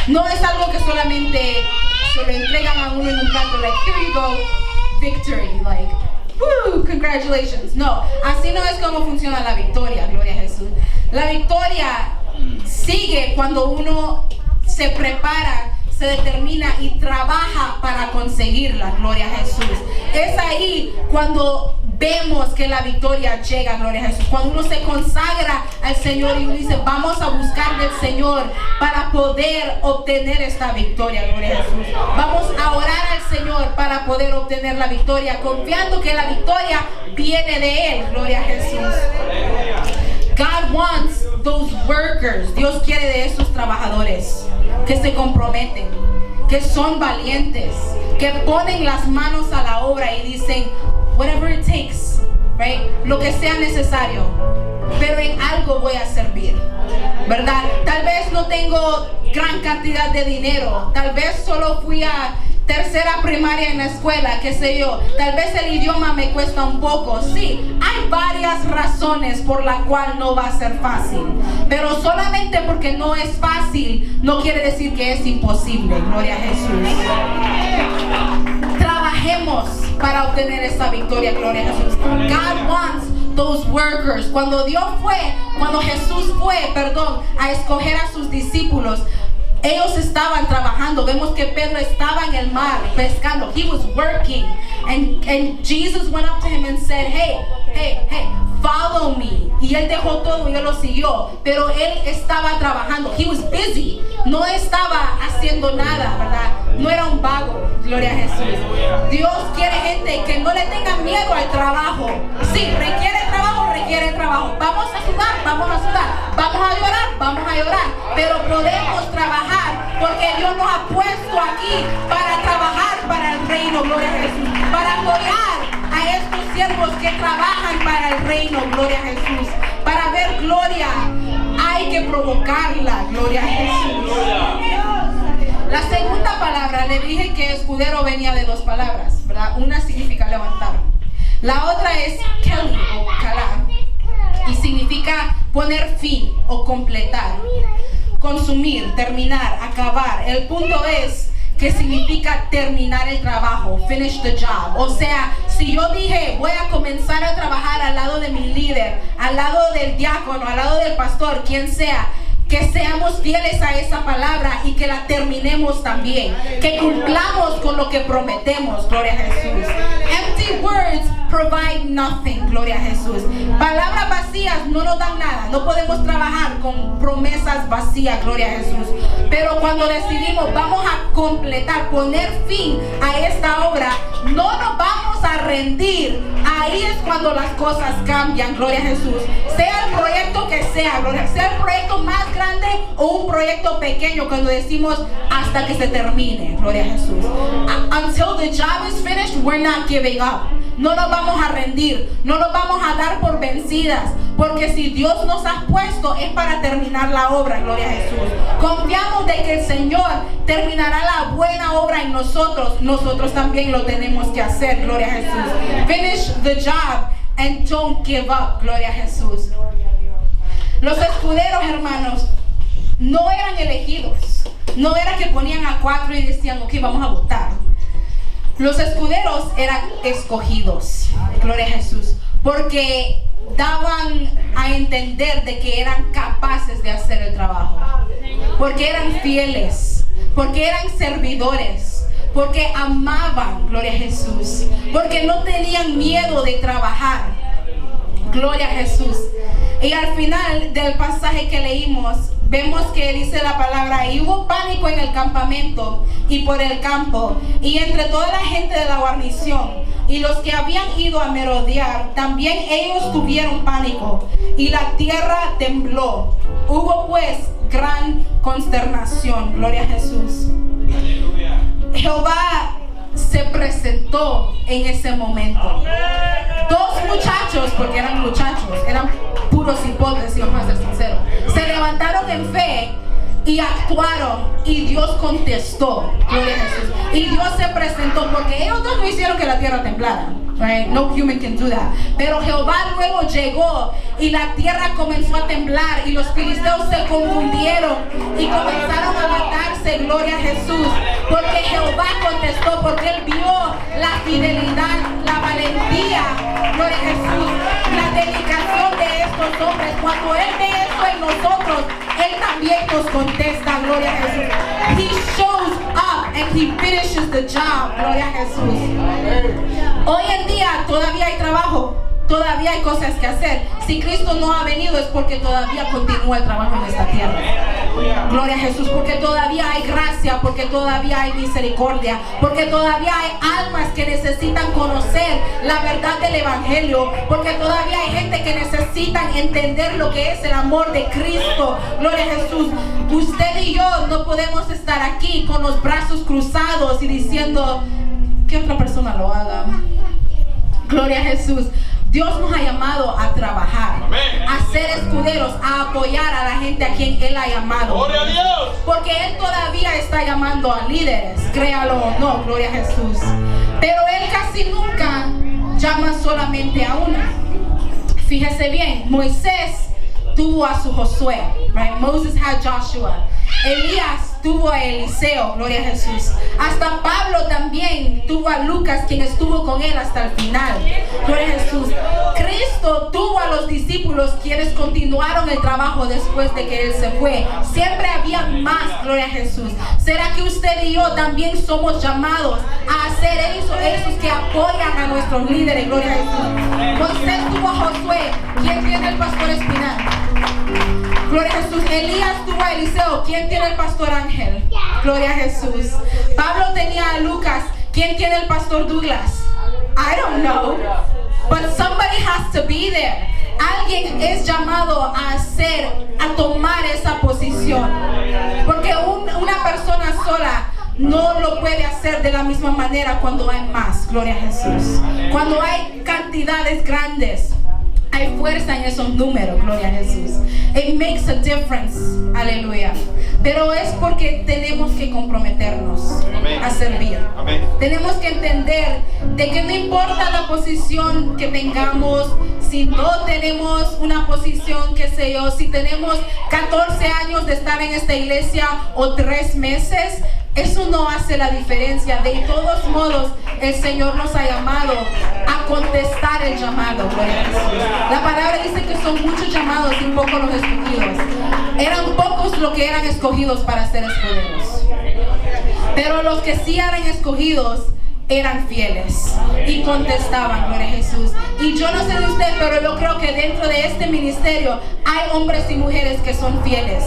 No es algo que solamente se lo entregan a uno en un canto, like, here you go, victory, like, woo, congratulations. No, así no es como funciona la victoria, gloria a Jesús. La victoria sigue cuando uno se prepara, se determina y trabaja para conseguirla, gloria a Jesús. Es ahí cuando vemos que la victoria llega, gloria a Jesús. Cuando uno se consagra al Señor y uno dice, vamos a buscar del Señor para poder obtener esta victoria, gloria a Jesús. Vamos a orar al Señor para poder obtener la victoria, confiando que la victoria viene de Él, gloria a Jesús. God wants those workers. Dios quiere de esos trabajadores que se comprometen, que son valientes, que ponen las manos a la obra y dicen, whatever it takes, right? Lo que sea necesario, pero en algo voy a servir, ¿verdad? Tal vez no tengo gran cantidad de dinero, tal vez solo fui a tercera primaria en la escuela, qué sé yo, tal vez el idioma me cuesta un poco. Sí, hay varias razones por la cual no va a ser fácil, pero solamente porque no es fácil no quiere decir que es imposible. Gloria a Jesús. Trabajemos para obtener esa victoria. Gloria a Jesús. God wants those workers. Cuando Jesús fue, a escoger a sus discípulos, ellos estaban trabajando. Vemos que Pedro estaba en el mar pescando. He was working. And Jesus went up to him and said, hey, follow me. Y él dejó todo y él lo siguió. Pero él estaba trabajando. He was busy. No estaba haciendo nada, ¿verdad? No era un vago. Gloria a Jesús. Dios quiere gente que no le tenga miedo al trabajo. Sí, requiere trabajo. Vamos a sudar. Vamos a llorar. Pero podemos trabajar porque Dios nos ha puesto aquí para trabajar para el reino. Gloria a Jesús. Para apoyar a estos siervos que trabajan para el reino. Gloria a Jesús. Para ver gloria hay que provocarla. Gloria a Jesús. La segunda palabra, le dije que escudero venía de dos palabras, ¿verdad? Una significa levantar. La otra es Kelly o Kalá, y significa poner fin o completar, consumir, terminar, acabar. El punto es que significa terminar el trabajo, finish the job. O sea, si yo dije voy a comenzar a trabajar al lado de mi líder, al lado del diácono, al lado del pastor, quien sea, que seamos fieles a esa palabra y que la terminemos también, que cumplamos con lo que prometemos. Gloria a Jesús. Empty words provide nothing. Gloria a Jesús. Palabras vacías no nos dan nada. No podemos trabajar con promesas vacías. Gloria a Jesús. Pero cuando decidimos vamos a completar, poner fin a esta obra, no nos vamos a rendir. Ahí es cuando las cosas cambian. Gloria a Jesús. Sea el proyecto que sea, gloria, sea el proyecto más grande o un proyecto pequeño, cuando decimos hasta que se termine. Gloria a Jesús. Until the job is finished, we're not giving up. No nos vamos a rendir, no nos vamos a dar por vencidas, porque si Dios nos ha puesto es para terminar la obra. Gloria a Jesús. Confiamos de que el Señor terminará la buena obra en nosotros. Nosotros también lo tenemos que hacer. Gloria a Jesús. Finish the job and don't give up. Gloria a Jesús. Los escuderos, hermanos, no eran elegidos. No era que ponían a 4 y decían, ok, vamos a votar. Los escuderos eran escogidos. Gloria a Jesús. Porque daban a entender de que eran capaces de hacer el trabajo. Porque eran fieles. Porque eran servidores. Porque amaban. Gloria a Jesús. Porque no tenían miedo de trabajar. Gloria a Jesús. Y al final del pasaje que leímos, vemos que dice la palabra: y hubo pánico en el campamento y por el campo, y entre toda la gente de la guarnición, y los que habían ido a merodear, también ellos tuvieron pánico, y la tierra tembló. Hubo pues gran consternación. Gloria a Jesús. Aleluya. Jehová se presentó en ese momento. Dos muchachos, porque eran muchachos, eran puros hipotes, si vamos a ser sinceros, se levantaron en fe y actuaron, y Dios contestó. Gloria a Jesús. Y Dios se presentó, porque ellos dos no hicieron que la tierra temblara. Right? No human can do that. Pero Jehová luego llegó y la tierra comenzó a temblar, y los filisteos se confundieron y comenzaron a matarse. Gloria a Jesús. Porque Jehová contestó, porque Él vio la fidelidad, la valentía. Gloria a Jesús. La dedicación de estos hombres. Cuando Él ve eso en nosotros, Él también nos contesta. Gloria a Jesús. He shows up and He finishes the job. Gloria a Jesús. Hoy en día todavía hay trabajo, todavía hay cosas que hacer. Si Cristo no ha venido es porque todavía continúa el trabajo en esta tierra. Gloria a Jesús. Porque todavía hay gracia, porque todavía hay misericordia, porque todavía hay almas que necesitan conocer la verdad del Evangelio, porque todavía hay gente que necesitan entender lo que es el amor de Cristo. Gloria a Jesús. Usted y yo no podemos estar aquí con los brazos cruzados y diciendo que otra persona lo haga. Gloria a Jesús. Dios nos ha llamado a trabajar, a ser escuderos, a apoyar a la gente a quien Él ha llamado. ¡Gloria a Dios! Porque Él todavía está llamando a líderes, créalo o no, gloria a Jesús. Pero Él casi nunca llama solamente a una. Fíjese bien, Moisés tuvo a su Josué, right? Moses had Joshua. Elías tuvo a Eliseo, gloria a Jesús. Hasta Pablo también tuvo a Lucas, quien estuvo con él hasta el final, gloria a Jesús. Cristo tuvo a los discípulos, quienes continuaron el trabajo después de que Él se fue. Siempre había más, gloria a Jesús. ¿Será que usted y yo también somos llamados a hacer esos que apoyan a nuestros líderes, gloria a Jesús? Moisés tuvo a Josué, quien tiene el pastor Espinal, gloria a Jesús. Elías tuvo a Eliseo, quien tiene el pastor Ángel, gloria a Jesús. Pablo tenía a Lucas, quien tiene el pastor Douglas. I don't know, but somebody has to be there. Alguien es llamado a tomar esa posición, porque una persona sola no lo puede hacer de la misma manera cuando hay más, gloria a Jesús. Cuando hay cantidades grandes, hay fuerza en esos números, gloria a Jesús. It makes a difference, aleluya. Pero es porque tenemos que comprometernos a servir. Tenemos que entender de que no importa la posición que tengamos, si no tenemos una posición, qué sé yo, si tenemos 14 años de estar en esta iglesia o 3 meses, eso no hace la diferencia. De todos modos, el Señor nos ha llamado a contestar el llamado, gloria a Jesús. La palabra dice que son muchos llamados y pocos los escogidos. Eran pocos los que eran escogidos para ser escuderos, pero los que sí eran escogidos eran fieles y contestaban, gloria a Jesús. Y yo no sé de usted, pero yo creo que dentro de este ministerio hay hombres y mujeres que son fieles,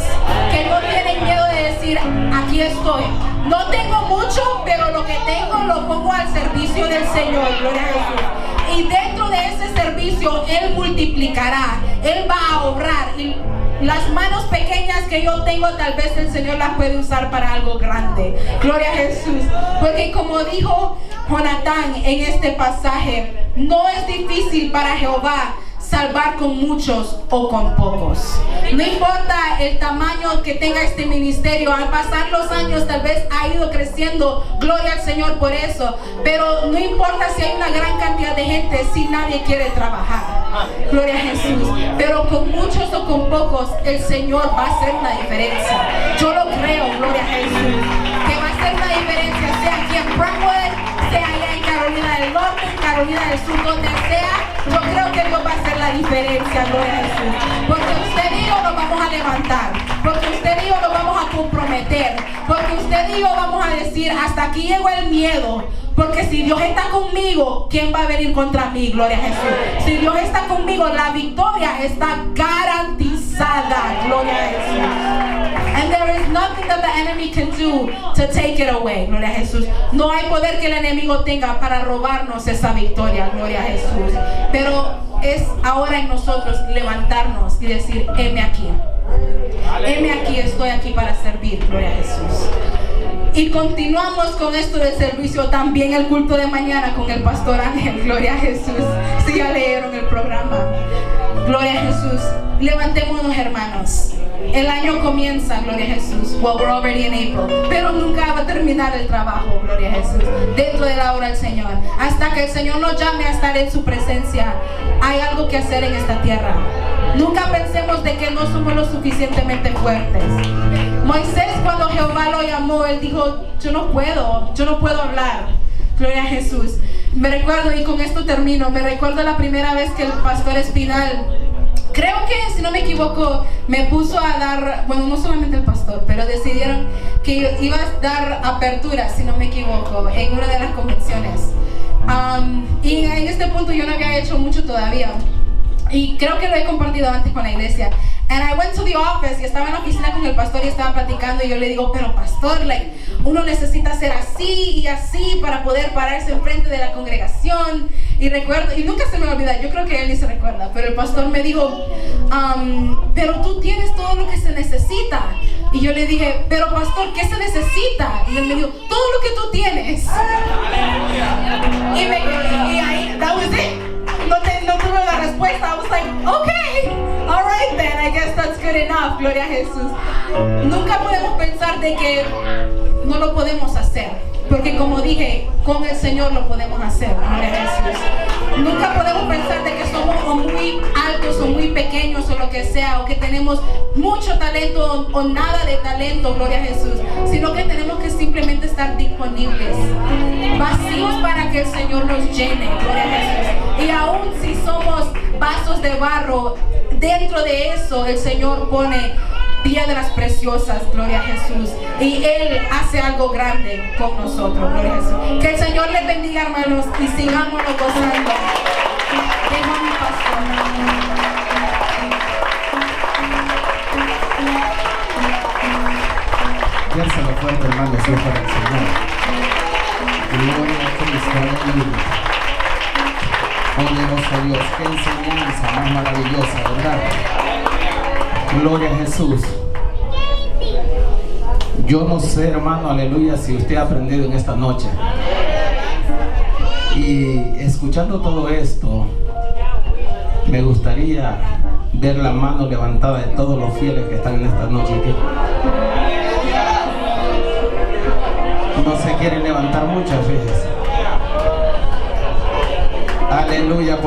que no tienen miedo de decir, aquí estoy, no tengo mucho, pero lo que tengo lo pongo al servicio del Señor, gloria a Jesús. Y dentro de ese servicio Él multiplicará, Él va a obrar. Y las manos pequeñas que yo tengo, tal vez el Señor las puede usar para algo grande, gloria a Jesús. Porque como dijo Jonatán en este pasaje, no es difícil para Jehová salvar con muchos o con pocos. No importa el tamaño que tenga este ministerio, al pasar los años tal vez ha ido creciendo, gloria al Señor por eso. Pero no importa si hay una gran cantidad de gente, si nadie quiere trabajar, gloria a Jesús. Pero con muchos o con pocos, el Señor va a hacer una diferencia. Yo lo creo, gloria a Jesús, que va a hacer una diferencia, sea aquí en Brentwood, sea allá en Carolina del Norte, en Carolina del Sur, donde sea. Yo creo que Dios va a hacer la diferencia, gloria a Jesús. Porque usted y yo nos vamos a levantar, porque usted y yo nos vamos a comprometer, porque usted y yo vamos a decir, hasta aquí llegó el miedo. Porque si Dios está conmigo, ¿quién va a venir contra mí? Gloria a Jesús. Si Dios está conmigo, la victoria está garantizada, gloria a Jesús. And there is nothing that the enemy can do to take it away, gloria a Jesús. No hay poder que el enemigo tenga para robarnos esa victoria, gloria a Jesús. Pero es ahora en nosotros levantarnos y decir, heme aquí. Heme aquí, estoy aquí para servir, gloria a Jesús. Y continuamos con esto del servicio, también el culto de mañana con el pastor Ángel, gloria a Jesús. Si ya leyeron el programa, gloria a Jesús. Levantémonos, hermanos. El año comienza, gloria a Jesús. Well, we're already in April, pero nunca va a terminar el trabajo, gloria a Jesús, dentro de la obra del Señor. Hasta que el Señor nos llame a estar en su presencia, hay algo que hacer en esta tierra. Nunca pensemos de que no somos lo suficientemente fuertes. Moisés, cuando Jehová lo llamó, él dijo, yo no puedo hablar, gloria a Jesús. Me recuerdo, y con esto termino, me recuerdo la primera vez que el pastor Espinal, creo que, si no me equivoco, me puso a dar, bueno, no solamente el pastor, pero decidieron que iba a dar apertura, si no me equivoco, en una de las convenciones. Y en este punto yo no había hecho mucho todavía. Y creo que lo he compartido antes con la iglesia. And I went to the office, y estaba en la oficina con el pastor y estaba platicando, y yo le digo, pero pastor, uno necesita ser así y así para poder pararse enfrente de la congregación. Y recuerdo, y nunca se me olvida, yo creo que él ni se recuerda, pero el pastor me dijo, pero tú tienes todo lo que se necesita. Y yo le dije, pero pastor, ¿qué se necesita? Y él me dijo, todo lo que tú tienes. Y ahí, that was it. No tuve respuesta. I was like, okay, all right then, I guess that's good enough. Gloria a Jesús. Nunca podemos pensar de que no lo podemos hacer, porque como dije, con el Señor lo podemos hacer. Gloria a Jesús. Nunca podemos pensar de que somos o muy altos o muy pequeños o lo que sea, o que tenemos mucho talento o nada de talento, gloria a Jesús, sino que tenemos que simplemente estar disponibles, vacíos para que el Señor nos llene, gloria a Jesús. Y aún si somos vasos de barro, dentro de eso el Señor pone piedras preciosas, gloria a Jesús, y Él hace algo grande con nosotros, gloria a Jesús. Que el Señor les bendiga, hermanos, y sigámonos gozando. Dejo a mi pastor. Piénsalo fuerte, hermano, eso es para el Señor. Gloria a Cristo, aleluya. Poderoso Dios, qué enseñanza más maravillosa, ¿verdad? Gloria a Jesús. Yo no sé, hermano, aleluya, si usted ha aprendido en esta noche. Y escuchando todo esto, me gustaría ver la mano levantada de todos los fieles que están en esta noche aquí. No se quieren levantar muchas veces. Aleluya,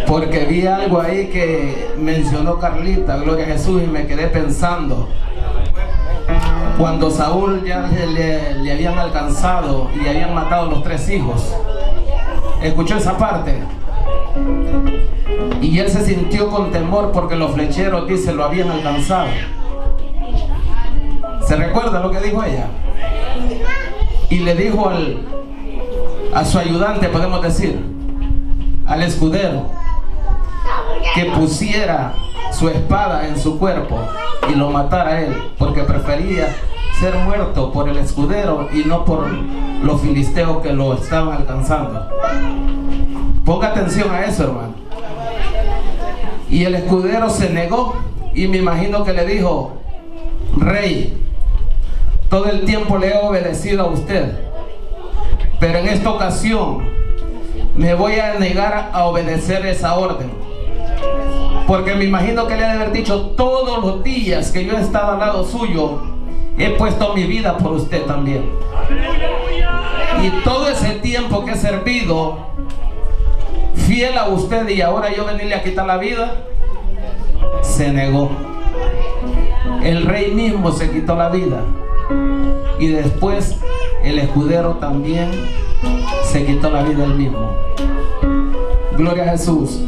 porque vi algo ahí que mencionó Carlita, gloria a Jesús, y me quedé pensando. Cuando Saúl ya le habían alcanzado y habían matado a los 3 hijos, escuchó esa parte, y él se sintió con temor porque los flecheros, dice, lo habían alcanzado. ¿Se recuerda lo que dijo ella? Y le dijo a su ayudante, podemos decir, al escudero, que pusiera su espada en su cuerpo y lo matara a él, porque prefería ser muerto por el escudero y no por los filisteos que lo estaban alcanzando. Ponga atención a eso, hermano. Y el escudero se negó, y me imagino que le dijo: rey, todo el tiempo le he obedecido a usted, pero en esta ocasión me voy a negar a obedecer esa orden, porque me imagino que le ha de haber dicho: todos los días que yo he estado al lado suyo, he puesto mi vida por usted también, y todo ese tiempo que he servido fiel a usted, y ahora yo venirle a quitar la vida. Se negó. El rey mismo se quitó la vida, y después el escudero también se quitó la vida él mismo. Gloria a Jesús.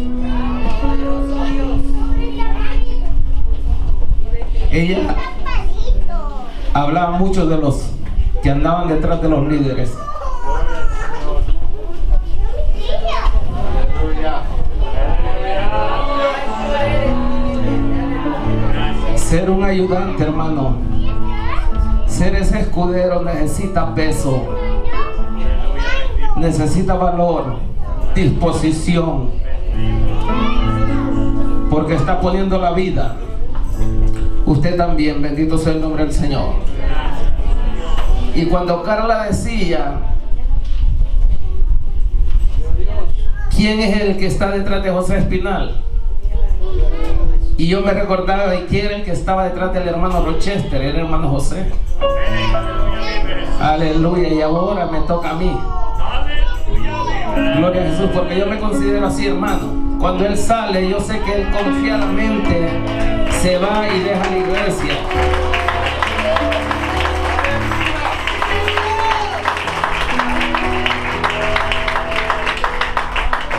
Ella hablaba mucho de los que andaban detrás de los líderes. Ser un ayudante, hermano, ser ese escudero necesita peso, necesita valor, disposición, porque está poniendo la vida. Usted también, bendito sea el nombre del Señor. Y cuando Carla decía: ¿quién es el que está detrás de José Espinal? Y yo me recordaba de quién era el que estaba detrás del hermano Rochester, era el hermano José. Aleluya, y ahora me toca a mí. Gloria a Jesús, porque yo me considero así, hermano. Cuando él sale, yo sé que él confiadamente se va y deja la iglesia.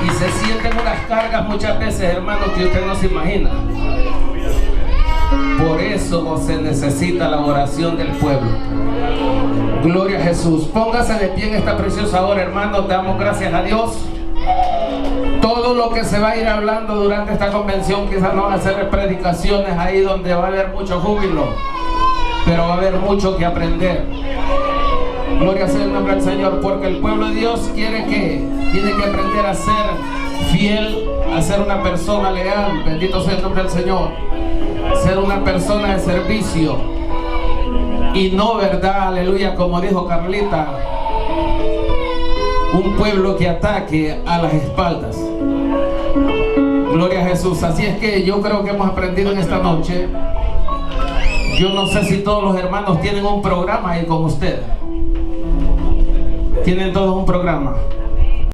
Y se sienten unas cargas muchas veces, hermano, que usted no se imagina. Por eso se necesita la oración del pueblo. Gloria a Jesús. Póngase de pie en esta preciosa hora, hermano. Te damos gracias a Dios. Todo lo que se va a ir hablando durante esta convención, quizás no van a ser predicaciones ahí donde va a haber mucho júbilo, pero va a haber mucho que aprender. Gloria sea el nombre del Señor, porque el pueblo de Dios tiene que aprender a ser fiel, a ser una persona leal. Bendito sea el nombre del Señor. Ser una persona de servicio, y no, verdad, aleluya, como dijo Carlita, un pueblo que ataque a las espaldas. Gloria a Jesús. Así es que yo creo que hemos aprendido en esta noche. Yo no sé si todos los hermanos tienen un programa ahí con usted. Tienen todos un programa.